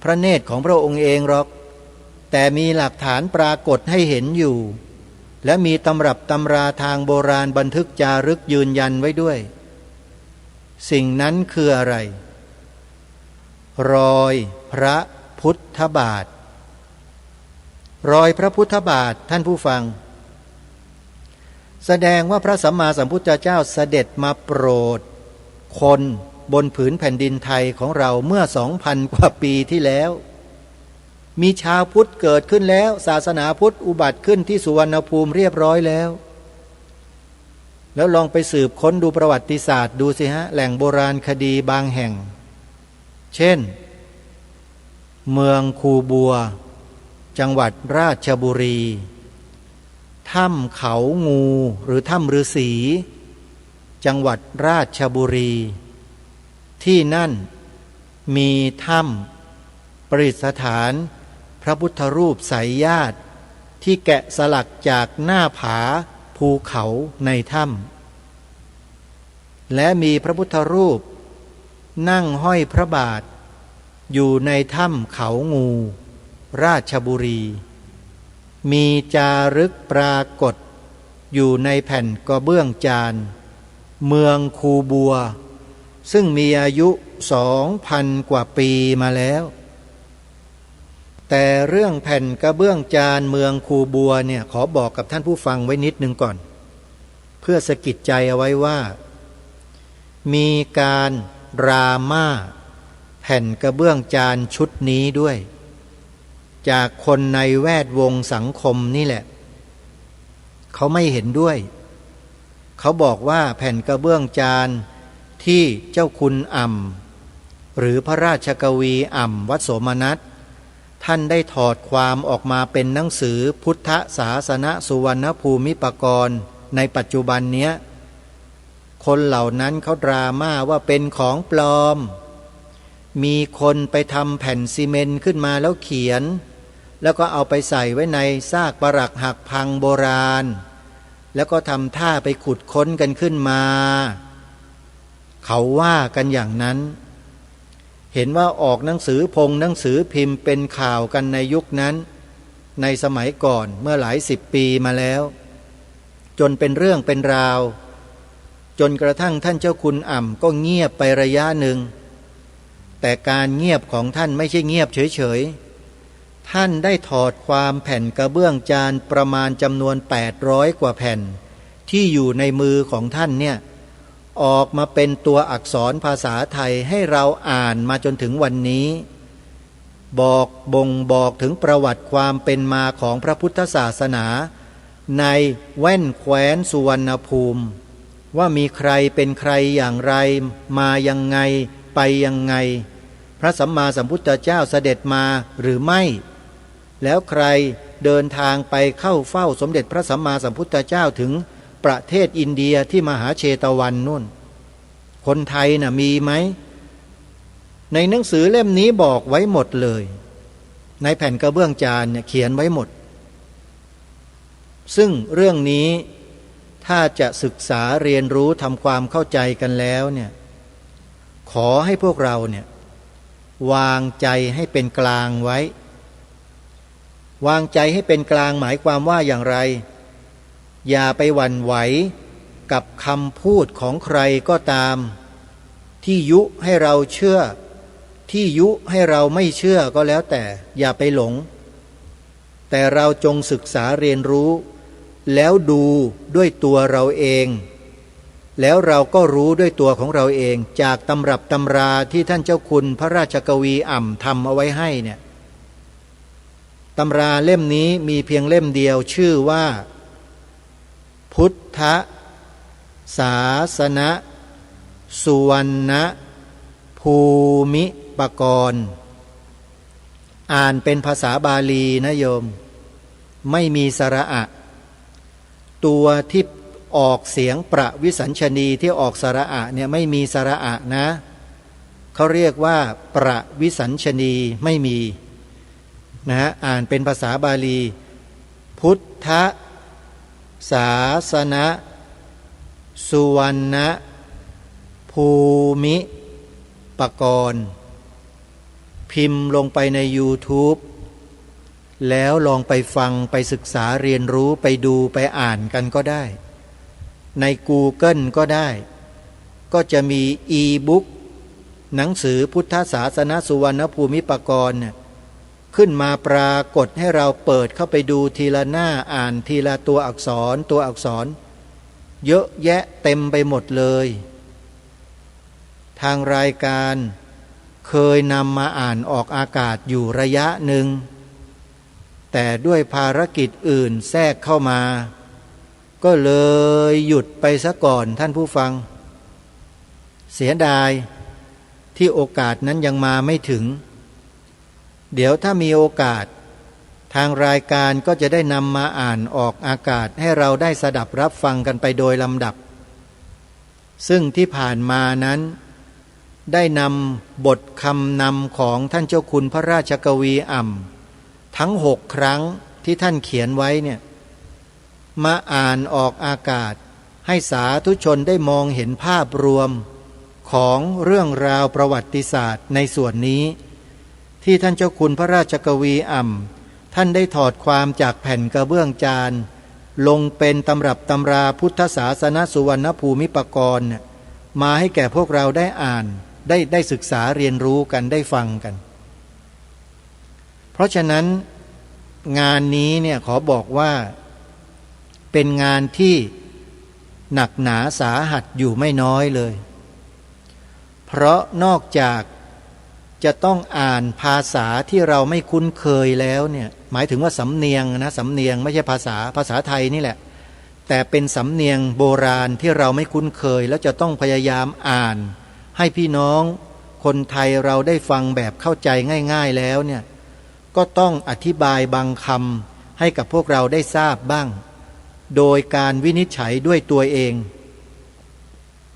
พระเนตรของพระองค์เองหรอกแต่มีหลักฐานปรากฏให้เห็นอยู่และมีตำรับตำราทางโบราณบันทึกจารึกยืนยันไว้ด้วยสิ่งนั้นคืออะไรรอยพระพุทธบาทรอยพระพุทธบาทท่านผู้ฟังแสดงว่าพระสัมมาสัมพุทธเจ้าเสด็จมาโปรดคนบนผืนแผ่นดินไทยของเราเมื่อ 2,000 กว่าปีที่แล้วมีชาวพุทธเกิดขึ้นแล้วศาสนาพุทธอุบัติขึ้นที่สุวรรณภูมิเรียบร้อยแล้วลองไปสืบค้นดูประวัติศาสตร์ดูสิฮะแหล่งโบราณคดีบางแห่งเช่นเมืองคูบัวจังหวัดราชบุรีถ้ำเขางูหรือถ้ำฤาษีจังหวัดราชบุรีที่นั่นมีถ้ำประดิษฐานพระพุทธรูปไสยญาติที่แกะสลักจากหน้าผาภูเขาในถ้ำและมีพระพุทธรูปนั่งห้อยพระบาทอยู่ในถ้ำเขางูราชบุรีมีจารึกปรากฏอยู่ในแผ่นกระเบื้องจานเมืองคูบัวซึ่งมีอายุ 2,000 กว่าปีมาแล้วแต่เรื่องแผ่นกระเบื้องจานเมืองคูบัวเนี่ยขอบอกกับท่านผู้ฟังไว้นิดนึงก่อนเพื่อสะกิดใจเอาไว้ว่ามีการดราม่าแผ่นกระเบื้องจานชุดนี้ด้วยจากคนในแวดวงสังคมนี่แหละเขาไม่เห็นด้วยเขาบอกว่าแผ่นกระเบื้องจานที่เจ้าคุณอ่ำหรือพระราชกวีอ่ำวัดโสมนัสท่านได้ถอดความออกมาเป็นหนังสือพุทธศาสนสุวรรณภูมิปกรณ์ในปัจจุบันเนี้ยคนเหล่านั้นเขาดราม่าว่าเป็นของปลอมมีคนไปทำแผ่นซีเมนต์ขึ้นมาแล้วเขียนแล้วก็เอาไปใส่ไว้ในซากปรักหักพังโบราณ แล้วก็ทำท่าไปขุดค้นกันขึ้นมาเขาว่ากันอย่างนั้นเห็นว่าออกหนังสือหนังสือพิมพ์เป็นข่าวกันในยุคนั้นในสมัยก่อนเมื่อหลาย10 ปีมาแล้วจนเป็นเรื่องเป็นราวจนกระทั่งท่านเจ้าคุณอ่ำก็เงียบไประยะหนึ่งแต่การเงียบของท่านไม่ใช่เงียบเฉยๆท่านได้ถอดความแผ่นกระเบื้องจานประมาณจำนวน800 กว่าแผ่นที่อยู่ในมือของท่านเนี่ยออกมาเป็นตัวอักษรภาษาไทยให้เราอ่านมาจนถึงวันนี้บ่งบอกถึงประวัติความเป็นมาของพระพุทธศาสนาในแว่นแคว้นสุวรรณภูมิว่ามีใครเป็นใครอย่างไรมายังไงไปยังไงพระสัมมาสัมพุทธเจ้าเสด็จมาหรือไม่แล้วใครเดินทางไปเข้าเฝ้าสมเด็จพระสัมมาสัมพุทธเจ้าถึงประเทศอินเดียที่มหาเชตวันนู่นคนไทยน่ะมีไหมในหนังสือเล่มนี้บอกไว้หมดเลยในแผ่นกระเบื้องจานเนี่ยเขียนไว้หมดซึ่งเรื่องนี้ถ้าจะศึกษาเรียนรู้ทำความเข้าใจกันแล้วเนี่ยขอให้พวกเราเนี่ยวางใจให้เป็นกลางไว้วางใจให้เป็นกลางหมายความว่าอย่างไรอย่าไปหวั่นไหวกับคำพูดของใครก็ตามที่ยุให้เราเชื่อที่ยุให้เราไม่เชื่อก็แล้วแต่อย่าไปหลงแต่เราจงศึกษาเรียนรู้แล้วดูด้วยตัวเราเองแล้วเราก็รู้ด้วยตัวของเราเองจากตำรับตำราที่ท่านเจ้าคุณพระราชกวีอ่ำทำเอาไว้ให้เนี่ยตำราเล่มนี้มีเพียงเล่มเดียวชื่อว่าพุทธศาสนสุวรรณภูมิปกรณ์อ่านเป็นภาษาบาลีนะโยมไม่มีสระอะตัวที่ออกเสียงประวิสัญชนีที่ออกสระอะเนี่ยไม่มีสระอะนะเขาเรียกว่าประวิสัญชนีไม่มีนะฮะอ่านเป็นภาษาบาลีพุทธศาสนสุวรรณภูมิปกรณ์พิมพ์ลงไปใน YouTube แล้วลองไปฟังไปศึกษาเรียนรู้ไปดูไปอ่านกันก็ได้ใน Google ก็ได้ก็จะมีอีบุ๊กหนังสือพุทธศาสนสุวรรณภูมิปกรณ์เนี่ยขึ้นมาปรากฏให้เราเปิดเข้าไปดูทีละหน้าอ่านทีละตัวอักษรเยอะแยะเต็มไปหมดเลยทางรายการเคยนำมาอ่านออกอากาศอยู่ระยะหนึ่งแต่ด้วยภารกิจอื่นแทรกเข้ามาก็เลยหยุดไปซะก่อนท่านผู้ฟังเสียดายที่โอกาสนั้นยังมาไม่ถึงเดี๋ยวถ้ามีโอกาสทางรายการก็จะได้นำมาอ่านออกอากาศให้เราได้สดับรับฟังกันไปโดยลำดับซึ่งที่ผ่านมานั้นได้นำบทคำนำของท่านเจ้าคุณพระราชกวีอ่ำทั้ง6 ครั้งที่ท่านเขียนไว้เนี่ยมาอ่านออกอากาศให้สาธุชนได้มองเห็นภาพรวมของเรื่องราวประวัติศาสตร์ในส่วนนี้ที่ท่านเจ้าคุณพระราชกวีอ่ำท่านได้ถอดความจากแผ่นกระเบื้องจานลงเป็นตำรับตำราพุทธศาสนสุวรรณภูมิปกรณ์มาให้แก่พวกเราได้อ่านได้ศึกษาเรียนรู้กันได้ฟังกันเพราะฉะนั้นงานนี้เนี่ยขอบอกว่าเป็นงานที่หนักหนาสาหัสอยู่ไม่น้อยเลยเพราะนอกจากจะต้องอ่านภาษาที่เราไม่คุ้นเคยแล้วเนี่ยหมายถึงว่าสำเนียงนะสำเนียงไม่ใช่ภาษาไทยนี่แหละแต่เป็นสำเนียงโบราณที่เราไม่คุ้นเคยแล้วจะต้องพยายามอ่านให้พี่น้องคนไทยเราได้ฟังแบบเข้าใจง่ายๆแล้วเนี่ยก็ต้องอธิบายบางคำให้กับพวกเราได้ทราบบ้างโดยการวินิจฉัยด้วยตัวเอง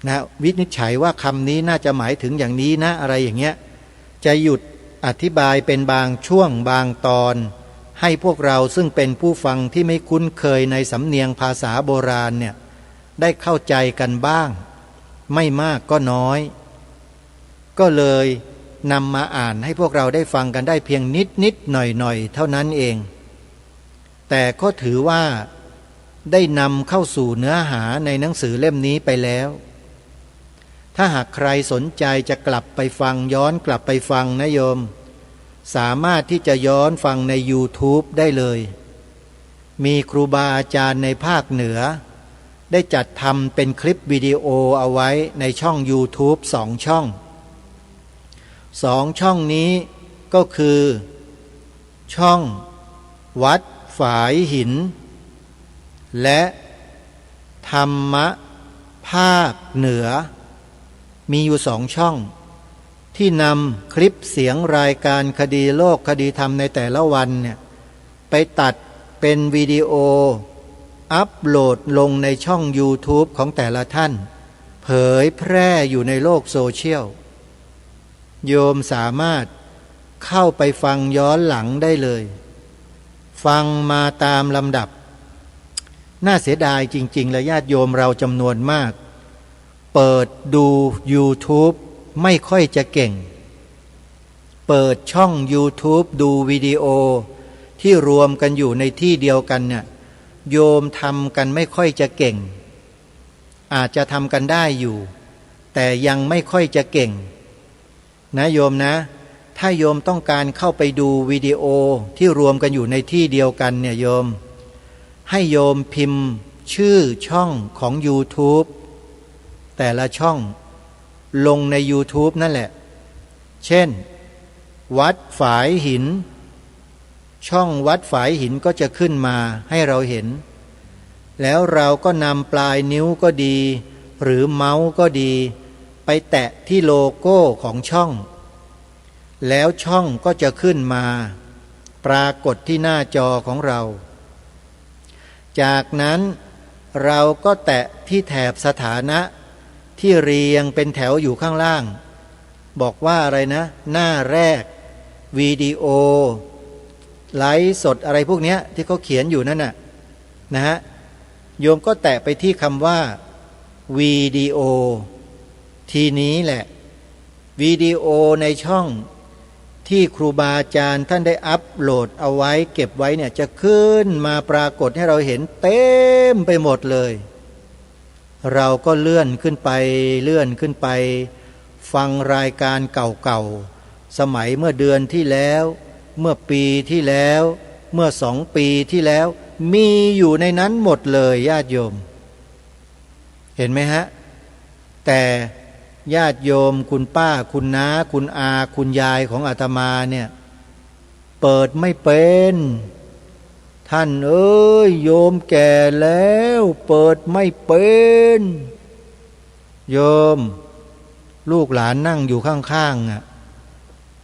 นะวินิจฉัยว่าคำนี้น่าจะหมายถึงอย่างนี้นะอะไรอย่างเงี้ยจะหยุดอธิบายเป็นบางช่วงบางตอน ให้พวกเราซึ่งเป็นผู้ฟังที่ไม่คุ้นเคยในสำเนียงภาษาโบราณเนี่ยได้เข้าใจกันบ้างไม่มากก็น้อยก็เลยนำมาอ่านให้พวกเราได้ฟังกันได้เพียงนิดหน่อยเท่านั้นเองแต่ก็ถือว่าได้นำเข้าสู่เนื้อหาในหนังสือเล่มนี้ไปแล้วถ้าหากใครสนใจจะกลับไปฟังย้อนกลับไปฟังนะโยมสามารถที่จะย้อนฟังใน YouTube ได้เลยมีครูบาอาจารย์ในภาคเหนือได้จัดทำเป็นคลิปวิดีโอเอาไว้ในช่อง YouTube 2 ช่อง2 ช่องนี้ก็คือช่องวัดฝายหินและธรรมะภาคเหนือมีอยู่2 ช่องที่นำคลิปเสียงรายการคดีโลกคดีธรรมในแต่ละวันเนี่ยไปตัดเป็นวิดีโออัปโหลดลงในช่อง YouTube ของแต่ละท่านเผยแพร่อยู่ในโลกโซเชียลโยมสามารถเข้าไปฟังย้อนหลังได้เลยฟังมาตามลำดับน่าเสียดายจริงๆและญาติโยมเราจำนวนมากเปิดดู YouTube ไม่ค่อยจะเก่งเปิดช่อง YouTube ดูวิดีโอที่รวมกันอยู่ในที่เดียวกันเนี่ยโยมทำกันไม่ค่อยจะเก่งอาจจะทำกันได้อยู่แต่ยังไม่ค่อยจะเก่งนะโยมนะถ้าโยมต้องการเข้าไปดูวิดีโอที่รวมกันอยู่ในที่เดียวกันเนี่ยโยมให้โยมพิมพ์ชื่อช่องของ YouTube แต่ละช่องลงใน YouTube นั่นแหละเช่นวัดฝายหินช่องวัดฝายหินก็จะขึ้นมาให้เราเห็นแล้วเราก็นำปลายนิ้วก็ดีหรือเมาส์ก็ดีไปแตะที่โลโก้ของช่องแล้วช่องก็จะขึ้นมาปรากฏที่หน้าจอของเราจากนั้นเราก็แตะที่แถบสถานะที่เรียงเป็นแถวอยู่ข้างล่างบอกว่าอะไรนะหน้าแรกวิดีโอไลฟ์สดอะไรพวกนี้ที่เขาเขียนอยู่นั่นน่ะนะฮะโยมก็แตะไปที่คำว่าวิดีโอทีนี้แหละวิดีโอในช่องที่ครูบาอาจารย์ท่านได้อัปโหลดเอาไว้เก็บไว้เนี่ยจะขึ้นมาปรากฏให้เราเห็นเต็มไปหมดเลยเราก็เลื่อนขึ้นไปฟังรายการเก่าๆสมัยเมื่อเดือนที่แล้วเมื่อปีที่แล้วเมื่อ2 ปีที่แล้วมีอยู่ในนั้นหมดเลยญาติโยมเห็นไหมฮะแต่ญาติโยมคุณป้าคุณน้าคุณอาคุณยายของอาตมาเนี่ยเปิดไม่เป็นท่านเอ้ยโยมแก่แล้วเปิดไม่เป็นโยมลูกหลานนั่งอยู่ข้างๆอ่ะ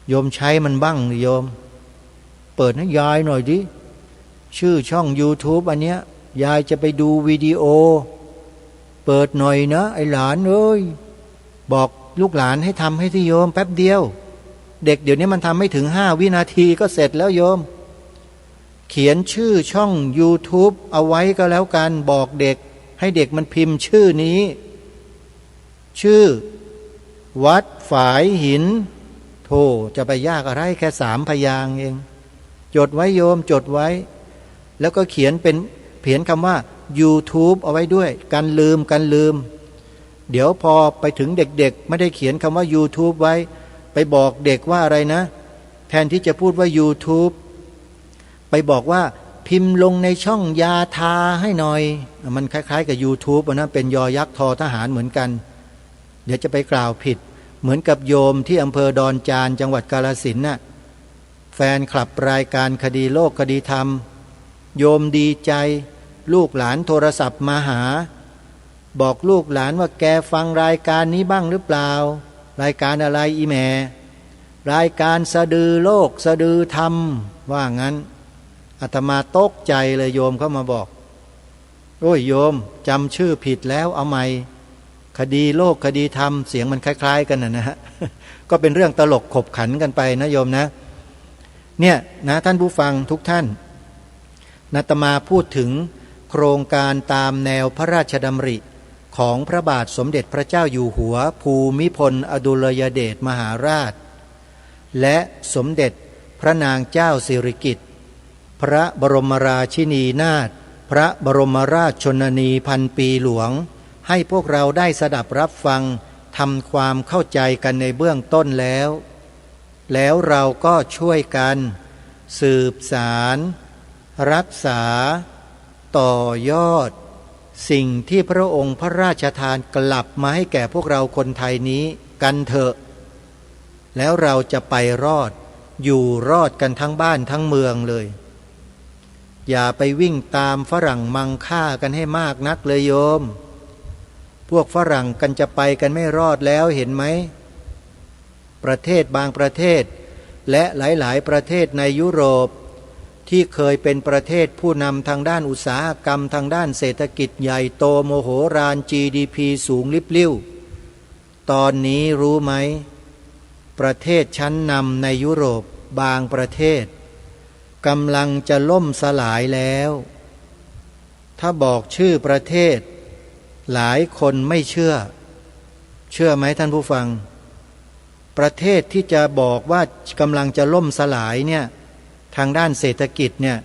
โยมใช้มันบ้างโยมเปิดให้ยายหน่อยดิชื่อช่อง YouTube อันเนี้ยยายจะไปดูวิดีโอเปิดหน่อยนะไอ้หลานเอ้ยบอกลูกหลานให้ทำให้ที่โยมแป๊บเดียวเด็กเดี๋ยวนี้มันทำไม่ถึง5 วินาทีก็เสร็จแล้วโยมเขียนชื่อช่อง YouTube เอาไว้ก็แล้วกันบอกเด็กให้เด็กมันพิมพ์ชื่อนี้ชื่อวัดฝายหินโธ่จะไปยากอะไรแค่3 พยางค์เองจดไว้โยมจดไว้แล้วก็เขียนคำว่า YouTube เอาไว้ด้วยกันลืมเดี๋ยวพอไปถึงเด็กๆไม่ได้เขียนคำว่า YouTube ไว้ไปบอกเด็กว่าอะไรนะแทนที่จะพูดว่า YouTube ไปบอกว่าพิมพ์ลงในช่องยาทาให้หน่อยมันคล้ายๆกับ YouTube นะเป็นยอยักษ์ทอทหารเหมือนกันเดี๋ยวจะไปกล่าวผิดเหมือนกับโยมที่อำเภอดอนจานจังหวัดกาฬสินธุ์น่ะแฟนคลับรายการคดีโลกคดีธรรมโยมดีใจลูกหลานโทรศัพท์มาหาบอกลูกหลานว่าแกฟังรายการนี้บ้างหรือเปล่ารายการอะไรอีแม่รายการสะดือโลกสะดือธรรมว่างั้นอาตมาตกใจเลยโยมเข้ามาบอกโอ้ยโยมจำชื่อผิดแล้วเอาใหม่คดีโลกคดีธรรมเสียงมันคล้ายๆกันนะฮะก็เป็นเรื่องตลกขบขันกันไปนะโยมนะ เนี่ยนะท่านผู้ฟังทุกท่านอาตมาพูดถึงโครงการตามแนวพระราชดำริของพระบาทสมเด็จพระเจ้าอยู่หัวภูมิพลอดุลยเดชมหาราชและสมเด็จพระนางเจ้าสิริกิติ์พระบรมราชินีนาถพระบรมราชชนนีพันปีหลวงให้พวกเราได้สดับรับฟังทำความเข้าใจกันในเบื้องต้นแล้วเราก็ช่วยกันสืบสารรักษาต่อยอดสิ่งที่พระองค์พระราชทานกลับมาให้แก่พวกเราคนไทยนี้กันเถอะแล้วเราจะไปรอดอยู่รอดกันทั้งบ้านทั้งเมืองเลยอย่าไปวิ่งตามฝรั่งมังค่ากันให้มากนักเลยโยมพวกฝรั่งกันจะไปกันไม่รอดแล้วเห็นไหมประเทศบางประเทศและหลายๆประเทศในยุโรปที่เคยเป็นประเทศผู้นำทางด้านอุตสาหกรรมทางด้านเศรษฐกิจใหญ่โตโมโหฬาร GDP สูงลิบลิ่วตอนนี้รู้ไหมประเทศชั้นนำในยุโรปบางประเทศกำลังจะล่มสลายแล้วถ้าบอกชื่อประเทศหลายคนไม่เชื่อไหมท่านผู้ฟังประเทศที่จะบอกว่ากำลังจะล่มสลายเนี่ยทางด้านเศรษฐกิจเนี่ย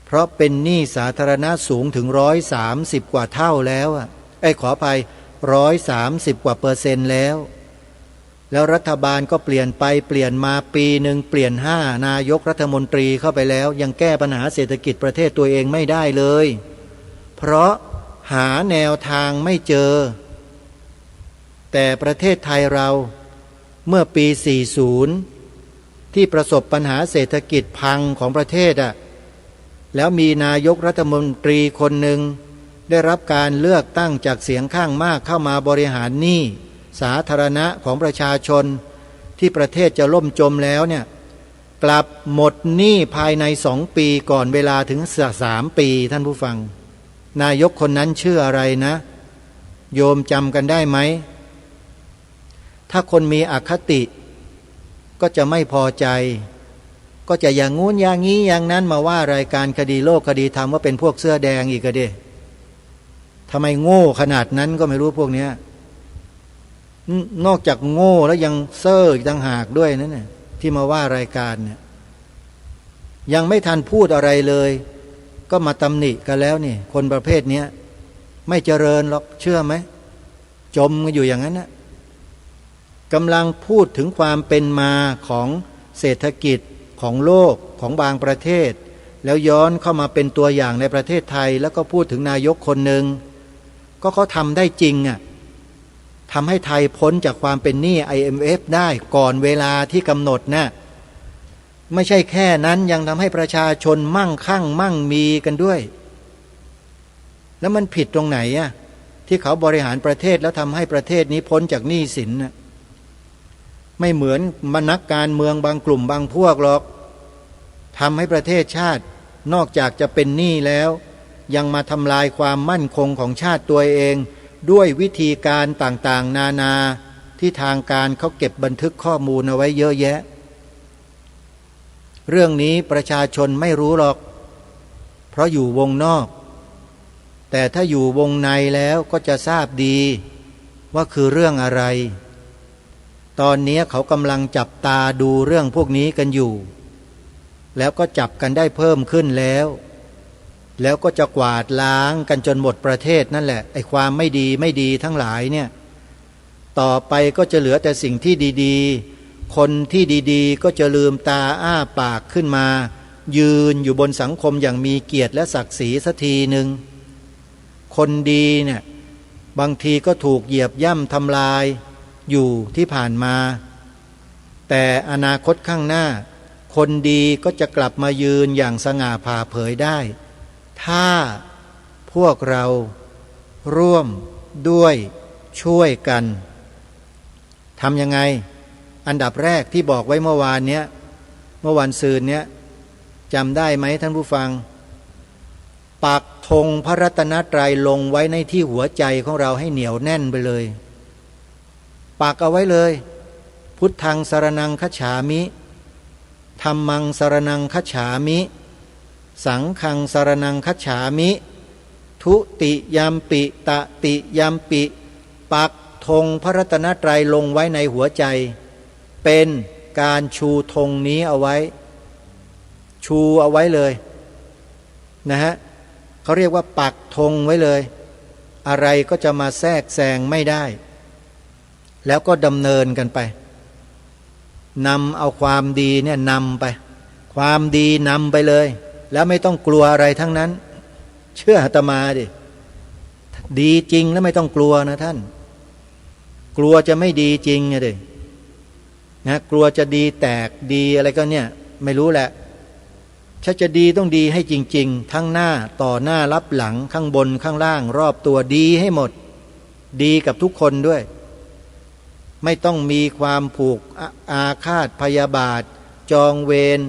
เพราะเป็นหนี้สาธารณะสูงถึง130กว่าเท่าแล้วขออภัย130กว่าเปอร์เซ็นต์แล้วรัฐบาลก็เปลี่ยนไปเปลี่ยนมาปีหนึ่งเปลี่ยน5นายกรัฐมนตรีเข้าไปแล้วยังแก้ปัญหาเศรษฐกิจประเทศตัวเองไม่ได้เลยเพราะหาแนวทางไม่เจอแต่ประเทศไทยเราเมื่อปี40ที่ประสบปัญหาเศรษฐกิจพังของประเทศแล้วมีนายกรัฐมนตรีคนหนึ่งได้รับการเลือกตั้งจากเสียงข้างมากเข้ามาบริหารหนี้สาธารณะของประชาชนที่ประเทศจะล่มจมแล้วเนี่ยกลับหมดหนี้ภายใน2 ปีก่อนเวลาถึง3 ปีท่านผู้ฟังนายกคนนั้นชื่ออะไรนะโยมจำกันได้ไหมถ้าคนมีอคติก็จะไม่พอใจก็จะอย่างงู้นอย่างนี้อย่างนั้นมาว่ารายการคดีโลกคดีธรรมว่าเป็นพวกเสื้อแดงอีกเด้ทำไมโง่ขนาดนั้นก็ไม่รู้พวกเนี้ยนอกจากโง่แล้วยังเซ่ออีกต่างหากด้วยนั่นน่ะที่มาว่ารายการเนี่ยยังไม่ทันพูดอะไรเลยก็มาตำหนิกันแล้วนี่คนประเภทนี้ไม่เจริญหรอกเชื่อไหมจมกันอยู่อย่างนั้นนะกำลังพูดถึงความเป็นมาของเศรษฐกิจของโลกของบางประเทศแล้วย้อนเข้ามาเป็นตัวอย่างในประเทศไทยแล้วก็พูดถึงนายกคนหนึ่งก็เขาทำได้จริงทำให้ไทยพ้นจากความเป็นหนี้ IMF ได้ก่อนเวลาที่กำหนดนะไม่ใช่แค่นั้นยังทำให้ประชาชนมั่งคั่งมั่งมีกันด้วยแล้วมันผิดตรงไหนที่เขาบริหารประเทศแล้วทำให้ประเทศนี้พ้นจากหนี้สินไม่เหมือนนักการเมืองบางกลุ่มบางพวกหรอกทำให้ประเทศชาตินอกจากจะเป็นหนี้แล้วยังมาทำลายความมั่นคงของชาติตัวเองด้วยวิธีการต่างๆนานาที่ทางการเขาเก็บบันทึกข้อมูลเอาไว้เยอะแยะเรื่องนี้ประชาชนไม่รู้หรอกเพราะอยู่วงนอกแต่ถ้าอยู่วงในแล้วก็จะทราบดีว่าคือเรื่องอะไรตอนนี้เขากำลังจับตาดูเรื่องพวกนี้กันอยู่แล้วก็จับกันได้เพิ่มขึ้นแล้วก็จะกวาดล้างกันจนหมดประเทศนั่นแหละไอ้ความไม่ดีทั้งหลายเนี่ยต่อไปก็จะเหลือแต่สิ่งที่ดีๆคนที่ดีๆก็จะลืมตาอ้าปากขึ้นมายืนอยู่บนสังคมอย่างมีเกียรติและศักดิ์ศรีสักทีหนึ่งคนดีเนี่ยบางทีก็ถูกเหยียบย่ำทำลายอยู่ที่ผ่านมาแต่อนาคตข้างหน้าคนดีก็จะกลับมายืนอย่างสง่าผ่าเผยได้ถ้าพวกเราร่วมด้วยช่วยกันทำยังไงอันดับแรกที่บอกไว้เมื่อวานซืนเนี้ยจำได้ไหมท่านผู้ฟังปักธงพระรัตนตรัยลงไว้ในที่หัวใจของเราให้เหนียวแน่นไปเลยปักเอาไว้เลยพุทธังสรณังคัจฉามิธ ธัมมังสรณังคัจฉามิสังฆังสรณังคัจฉามิทุติยัมปิตติยัมปิปักธงพระรัตนตรัยลงไว้ในหัวใจเป็นการชูธงนี้เอาไว้ชูเอาไว้เลยนะฮะเขาเรียกว่าปักธงไว้เลยอะไรก็จะมาแทรกแซงไม่ได้แล้วก็ดำเนินกันไปนำเอาความดีเนี่ยนำไปความดีนำไปเลยแล้วไม่ต้องกลัวอะไรทั้งนั้นเชื่ออาตมาดิดีจริงแล้วไม่ต้องกลัวนะท่านกลัวจะไม่ดีจริงไงดินะกลัวจะดีแตกดีอะไรก็เนี่ยไม่รู้แหละถ้าจะดีต้องดีให้จริงๆทั้งหน้าต่อหน้ารับหลังข้างบนข้างล่างรอบตัวดีให้หมดดีกับทุกคนด้วยไม่ต้องมีความผูกอาฆาตพยาบาทจองเวร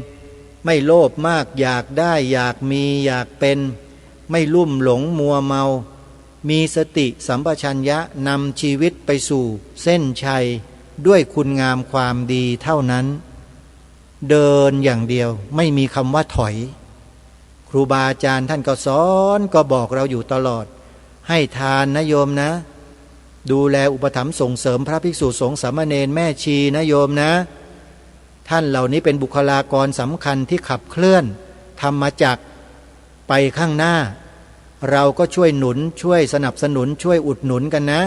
ไม่โลภมากอยากได้อยากมีอยากเป็นไม่ลุ่มหลงมัวเมามีสติสัมปชัญญะนำชีวิตไปสู่เส้นชัยด้วยคุณงามความดีเท่านั้นเดินอย่างเดียวไม่มีคำว่าถอยครูบาอาจารย์ท่านก็สอนก็บอกเราอยู่ตลอดให้ทานนะโยมนะดูแลอุปถัมภ์ส่งเสริมพระภิกษุสงฆ์สามเณรแม่ชีนะโยมนะท่านเหล่านี้เป็นบุคลากรสำคัญที่ขับเคลื่อนธรรมจักรไปข้างหน้าเราก็ช่วยหนุนช่วยสนับสนุนช่วยอุดหนุนกันนะ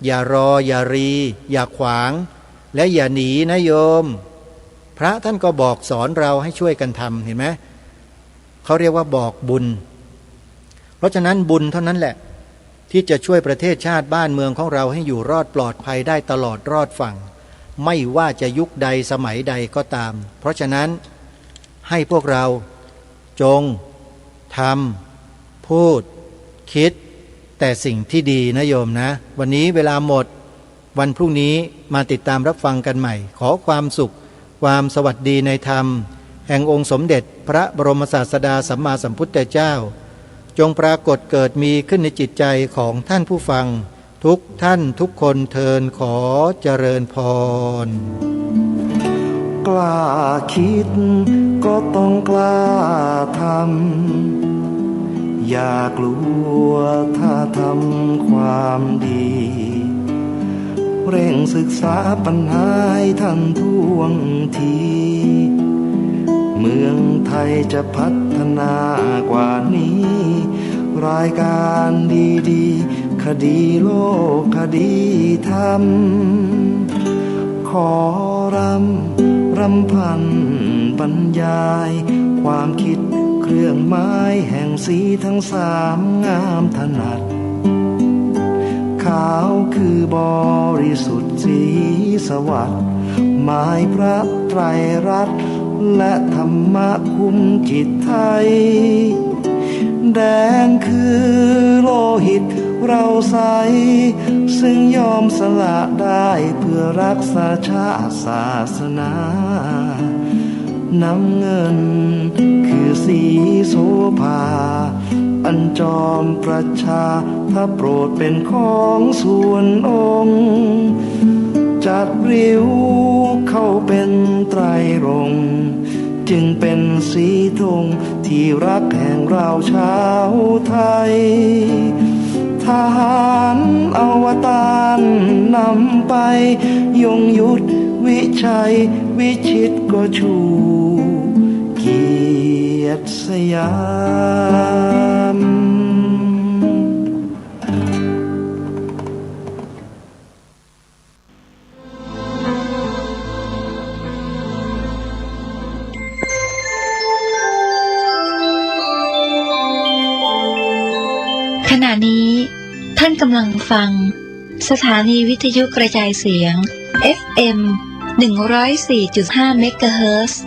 อย่ารออย่ารีอย่าขวางและอย่าหนีนะโยมพระท่านก็บอกสอนเราให้ช่วยกันทำเห็นไหมเขาเรียกว่าบอกบุญเพราะฉะนั้นบุญเท่านั้นแหละที่จะช่วยประเทศชาติบ้านเมืองของเราให้อยู่รอดปลอดภัยได้ตลอดรอดฝั่งไม่ว่าจะยุคใดสมัยใดก็ตามเพราะฉะนั้นให้พวกเราจงทำพูดคิดแต่สิ่งที่ดีนะโยมนะวันนี้เวลาหมดวันพรุ่งนี้มาติดตามรับฟังกันใหม่ขอความสุขความสวัสดีในธรรมแห่งองค์สมเด็จพระบรมศาสดาสัมมาสัมพุทธเจ้าจงปรากฏเกิดมีขึ้นในจิตใจของท่านผู้ฟังทุกท่านทุกคนเทินขอเจริญพรกล้าคิดก็ต้องกล้าทำอย่ากลัวถ้าทำความดีเร่งศึกษาปัญหาให้ทันท่วงทีเมืองไทยจะพัฒนากว่านี้รายการดีๆคดีโลกคดีธรรมขอรำพันบรรยายความคิดเครื่องไม้แห่งสีทั้งสามงามถนัดขาวคือบริสุทธิ์สีสวัสดิ์หมายพระไตรรัตน์และธรรมะคุ้มจิตไทยแดงคือโลหิตเราใสซึ่งยอมสละได้เพื่อรักษาชาติศาสนาน้ำเงินคือสีโสภาอันจอมประชาถ้าโปรดเป็นของส่วนองค์จัดริ้วเข้าเป็นไตรรงค์จึงเป็นสีธงที่รักแห่งเราชาวไทยทหารอวตารนำไปยงยุทธวิชัยวิชิตก็ชูเกียรติสยามขณะนี้ท่านกำลังฟังสถานีวิทยุกระจายเสียง FM 104.5 เมกะเฮิรตซ์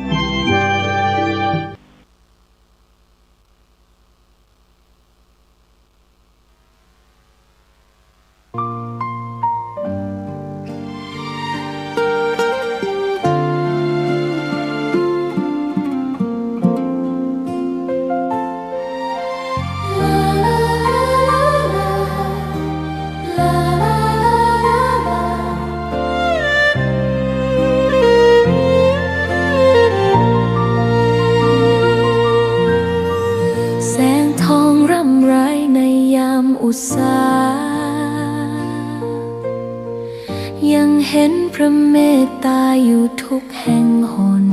อุตสายังเห็นพระเมตตาอยู่ทุกแห่งหน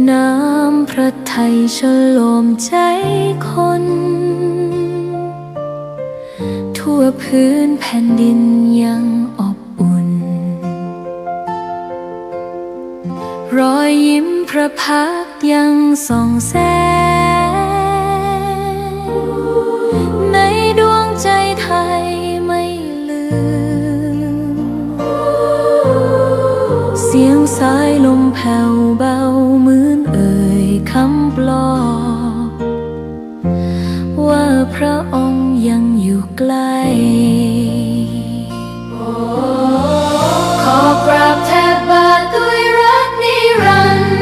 น้ำพระทัยฉโลมใจคนทั่วพื้นแผ่นดินยังอบอุ่นรอยยิ้มพระพักตร์ยังส่องแสงในดวงใจไทยไม่ลืมเสียงสายลมแผ่วเบาเหมือนเอ่ยคำปลอบว่าพระองค์ยังอยู่ใกล้ขอกราบแทบบาทด้วยรักนิรันดร์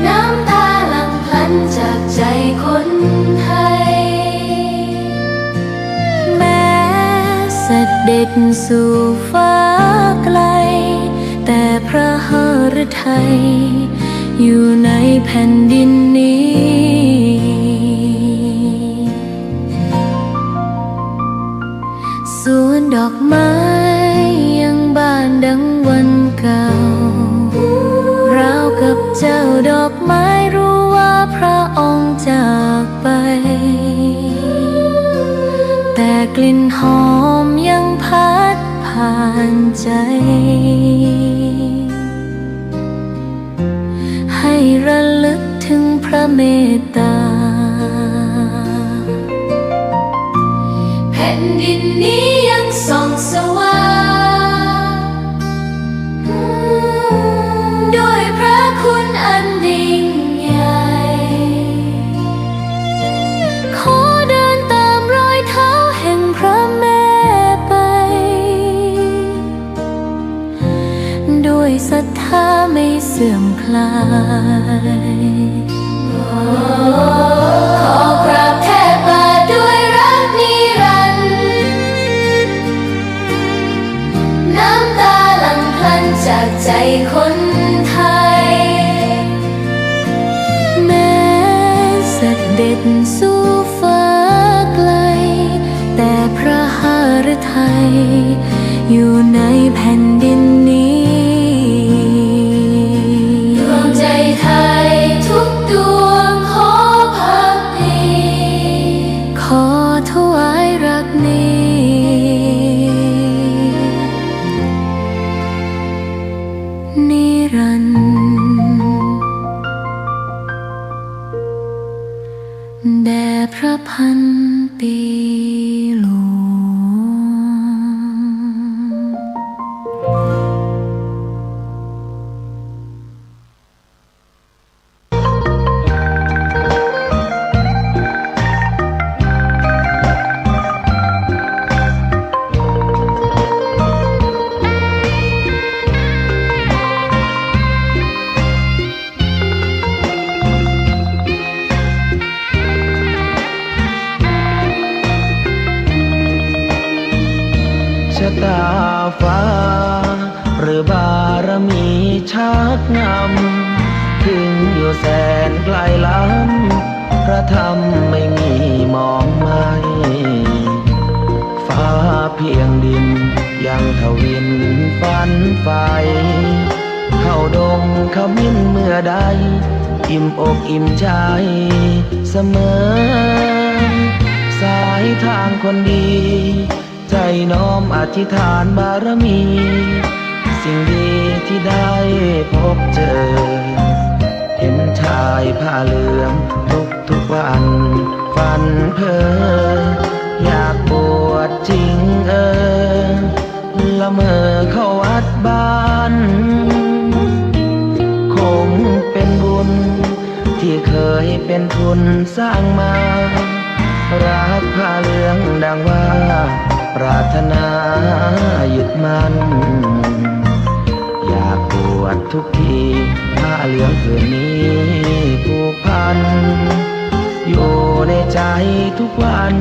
น้ำตาหลั่งพลันจากใจคนไทยแม้เสด็จสู่ฟ้าไกลแต่พระหฤทัยอยู่ในแผ่นดินนี้สวนดอกไม้ยังบานดังวันเก่าราวกับเจ้าดอกไม้รู้ว่าพระองค์จากไปแต่กลิ่นหอมยังพัดผ่านใจให้ระลึกถึงพระเมตตาแผ่นดินนี้ยังส่องสว่างด้วยพระคุณอันยิ่งใหญ่ขอเดินตามรอยเท้าแห่งพระแม่ไปด้วยศรัทธาไม่เสื่อมคลายขอกราบแทบบาทด้วยรักนิรันดร์น้ำตาหลั่งพลันจากใจคนไทยแม้เสด็จสู่ฟ้าไกลแต่พระหฤทัยอยู่ในแผ่นดินนี้ดวงใจไทยทุกดวงขอพักดีขอถวายรักนี้นิรันดร์แด่พระพันปีหลวง ตาฟ้าหรือบารมีชักนำถึงอยู่แสนไกลล้ำพระธรรมไม่มีมองไม่ฟ้าเพียงดินยังทวินฝันไฟเข้าดงขมิ้นเมื่อใดอิ่มอกอิ่มใจเสมอสายทางคนดีใจน้อมอธิษฐานบารมีสิ่งดีที่ได้พบเจอเห็นชายผ้าเหลืองทุกวันฝันเพ้ออยากบวชจริงละเมอเข้าวัดบ้านคงเป็นบุญที่เคยเป็นทุนสร้างมารักผ้าเหลืองดังว่าปรารถนายึดมั่นอยากบวชทุกทีผ้าเหลืองผืนนี้ผูกพันอยู่ในใจทุกวัน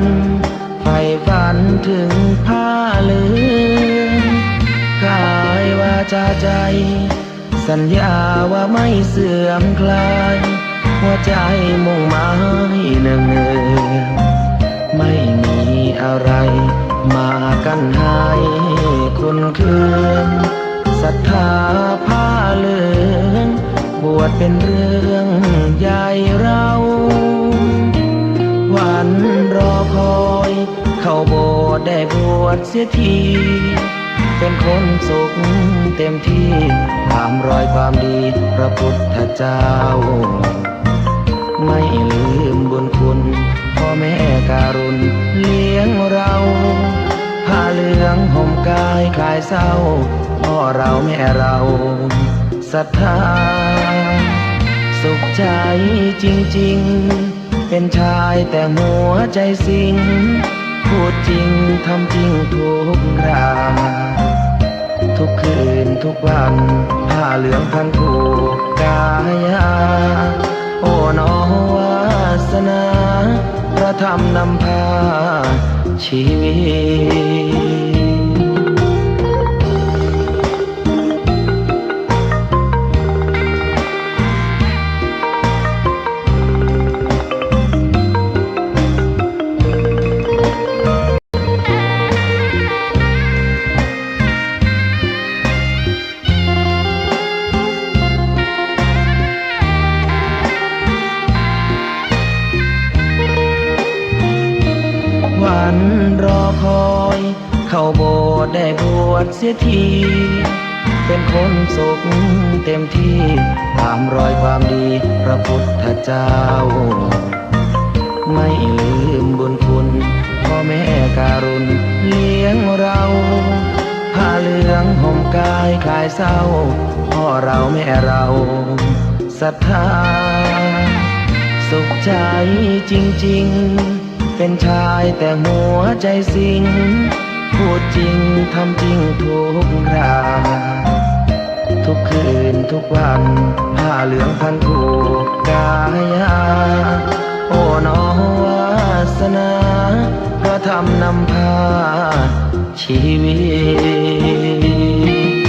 ใฝ่ฝันถึงผ้าเหลืองกายวาจาใจสัญญาว่าไม่เสื่อมคลาย หัวใจมุ่งหมายเนืองๆไม่มีอะไรมากันหายคุณคืนศรัทธาผ้าเหลืองบวชเป็นเรื่องใหญ่เราวันรอคอยเข้าโบสถ์ได้บวชเสียทีเป็นคนสุขเต็มที่ตามรอยความดีพระพุทธเจ้าไม่ลืมบุญคุณพ่อแม่การุณเลี้ยงเราผ้าเหลืองห่มกายคลายเศร้าพ่อเราแม่เราศรัทธาสุขใจจริงๆเป็นชายแต่หัวใจสิงพูดจริงทำจริงทุกคราทุกคืนทุกวันผ้าเหลืองพันผูกกายาโอ้น้อวาสนาพระธรรมนำพาชีวิตวันรอคอยเข้าโบสถ์ได้บวชเสียทีเป็นคนสุขเต็มที่ตามรอยความดีพระพุทธเจ้าไม่ลืมบุญคุณพ่อแม่การุณเลี้ยงเราผ้าเหลืองห่มกายคลายเศร้าพ่อเราแม่เราศรัทธาสุขใจจริงๆเป็นชายแต่หัวใจสิงพูดจริงทำจริงทุกคราทุกคืนทุกวันผ้าเหลืองพันผูกกายาโอ้น้อวาสนาพระธรรมนำพาชีวิต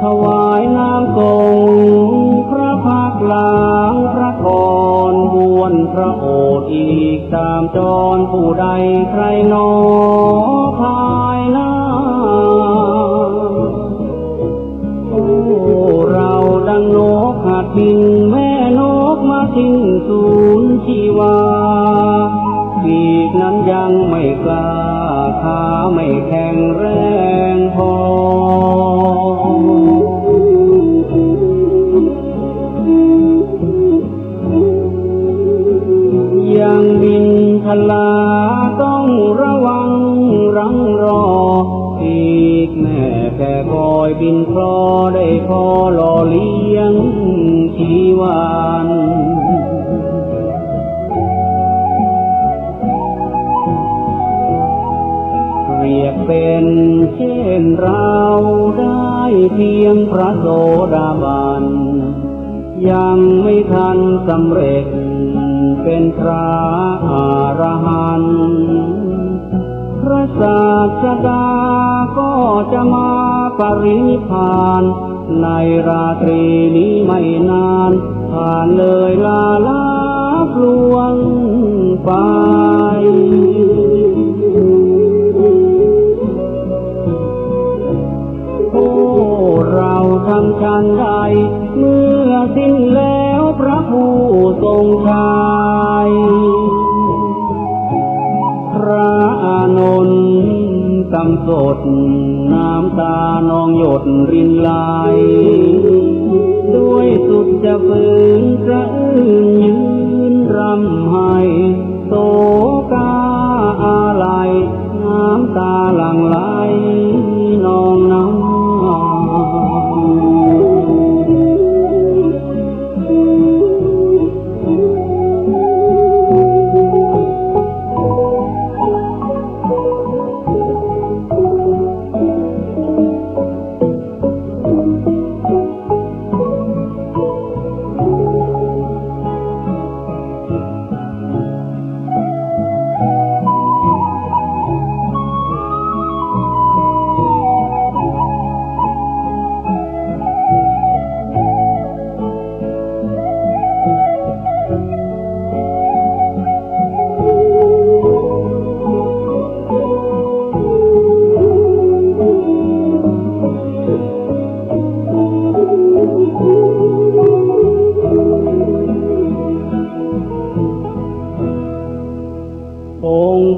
ถวายน้ำโก ตามจรผู้ใดใครหนอภายหน้าโอ้เราดังนกหัดบินแม่นกมาทิ้งสูญชีวาปีกนั้นยังไม่กล้าขาไม่แข็งแรงพอยังบินทลาต้องระวังรังรอปีกแม่แค่คอยบินคลอได้พอหล่อเลี้ยงชีวานเรียกเป็นเช่นเราได้เพียงพระโสดาบันยังไม่ทันสำเร็จเป็นพระอรหันต์พระศาสดาก็จะมาปรินิพพานในราตรีนี้ไม่นานผ่านเลยลาลับลวงไปโอ้เราทำชันใดเมื่อสิ้นแล้วพระผู้ทรงชายพระอานนท์กำสดน้ำตานองหยดรินไหลด้วยสุดจะฝืนกระอื้นยืนรำไห้โศกาอาลัยน้ำตาหลั่งไหลนองน้ำ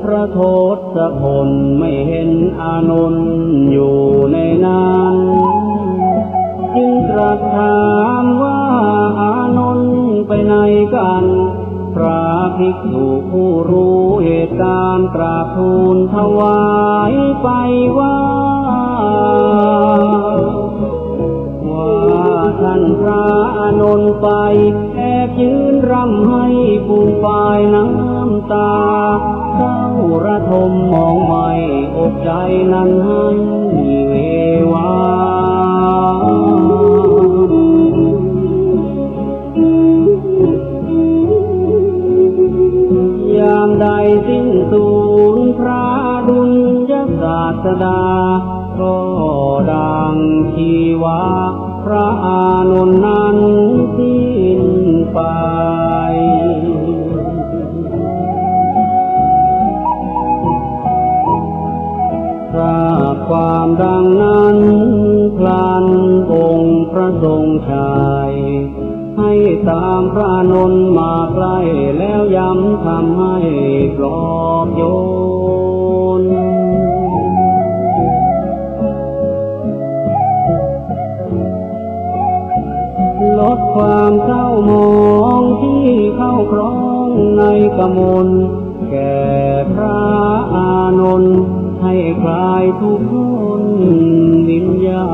พระโทศพลไม่เห็นอานนท์อยู่ในนั้นจึงตรัสถามว่าอานนท์ไปไหนกันพระภิกษุผู้รู้เหตุการณ์กราบทูลถวายไปว่าท่านพระอานนท์ไปแอบยืนรำให้ปูมปายน้ำตาเศร้าระทมมองไม่อกใจนั้นให้เววายามใดสิ้นสูญพระดุลยศาสดาก็ดังชีวาพระอานนท์นั้นสิ้นไปทราบความดังนั้นพลันองค์พระทรงชัยให้ตามพระอานนท์มาใกล้แล้วย้ำทำให้ปลอบโยนลดความเศร้าหมองที่เข้าครองในกมลแก่พระอานนท์ให้คลายทุกข์พ้นวิญญา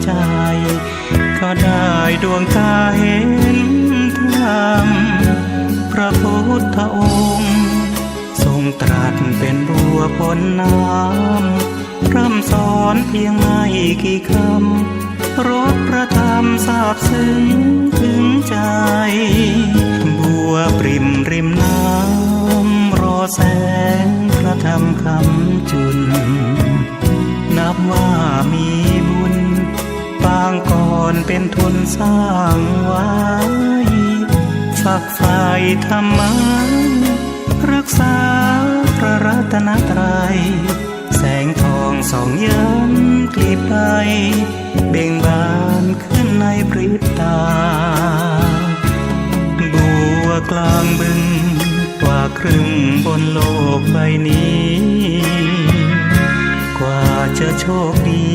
ใจ ก็ได้ดวงตาเห็นธรรมพระพุทธองค์ทรงตรัสเป็นบัวพ้นน้ำพร่ำสอนเพียงไม่กี่คำรสพระธรรมซาบซึ้งถึงใจบัวปริ่มริมน้ำรอแสงพระธรรมคำจุนนับว่ามีบุญปางก่อนเป็นทุนสร้างไว้ฝักใฝ่ธรรมะรักษาพระรัตนตรัยแสงทองส่องย้ำกลีบใบเบ่งบานขึ้นในพริบตาบัวกลางบึงกว่าครึ่งบนโลกใบนี้กว่าจะโชคดี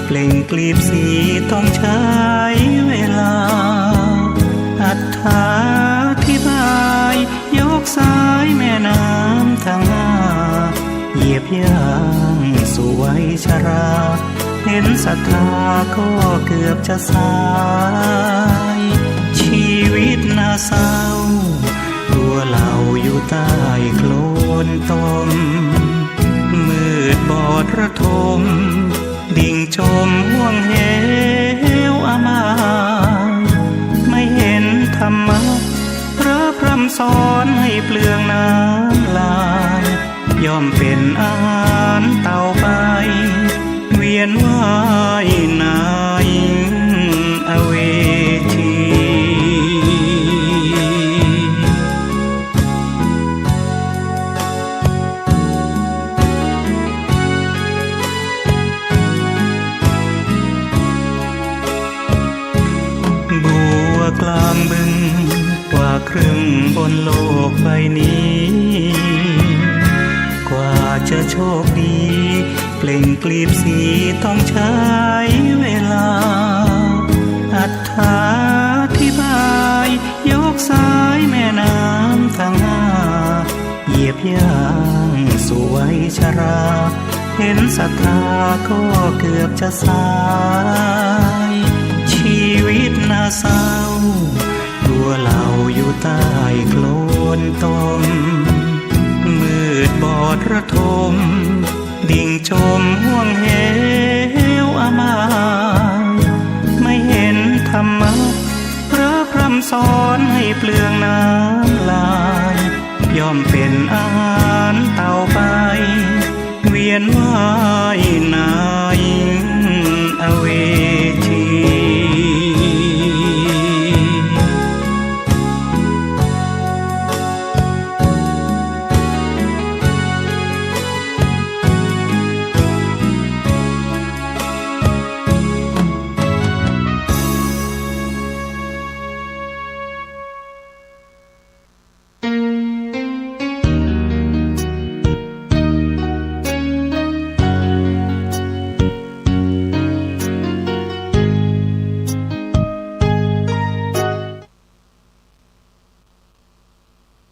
เปล่งกลีบสีต้องใช้เวลาอธิบายยกสายแม่น้ำทั้งห้าเหยียบย่างสู่วัยชราเห็นศรัทธาก็เกือบจะสายชีวิตน่าเศร้าตัวเราอยู่ใต้โคลนตมมืดบอดระทมดิ่งจมห่วงเหวอามายไม่เห็นธรรมะพระพร่ำสอนให้เปลืองน้ำลายย่อมเป็นอาหารเต่าไปเวียนว่ายในอเวจีบัวกลางบึงกว่าครึ่งบนโลกใบนี้กว่าจะโชคดีเปล่งกลีบสีต้องใช้เวลาอธิบายยกสายแม่น้ำทั้งห้าเหยียบย่างสู่วัยชราเห็นศรัทธาก็เกือบจะสายชีวิตน่าเศร้าตัวเราอยู่ใต้โคลนตมมืดบอดระทมดิ่งจมห่วงเหวอามาย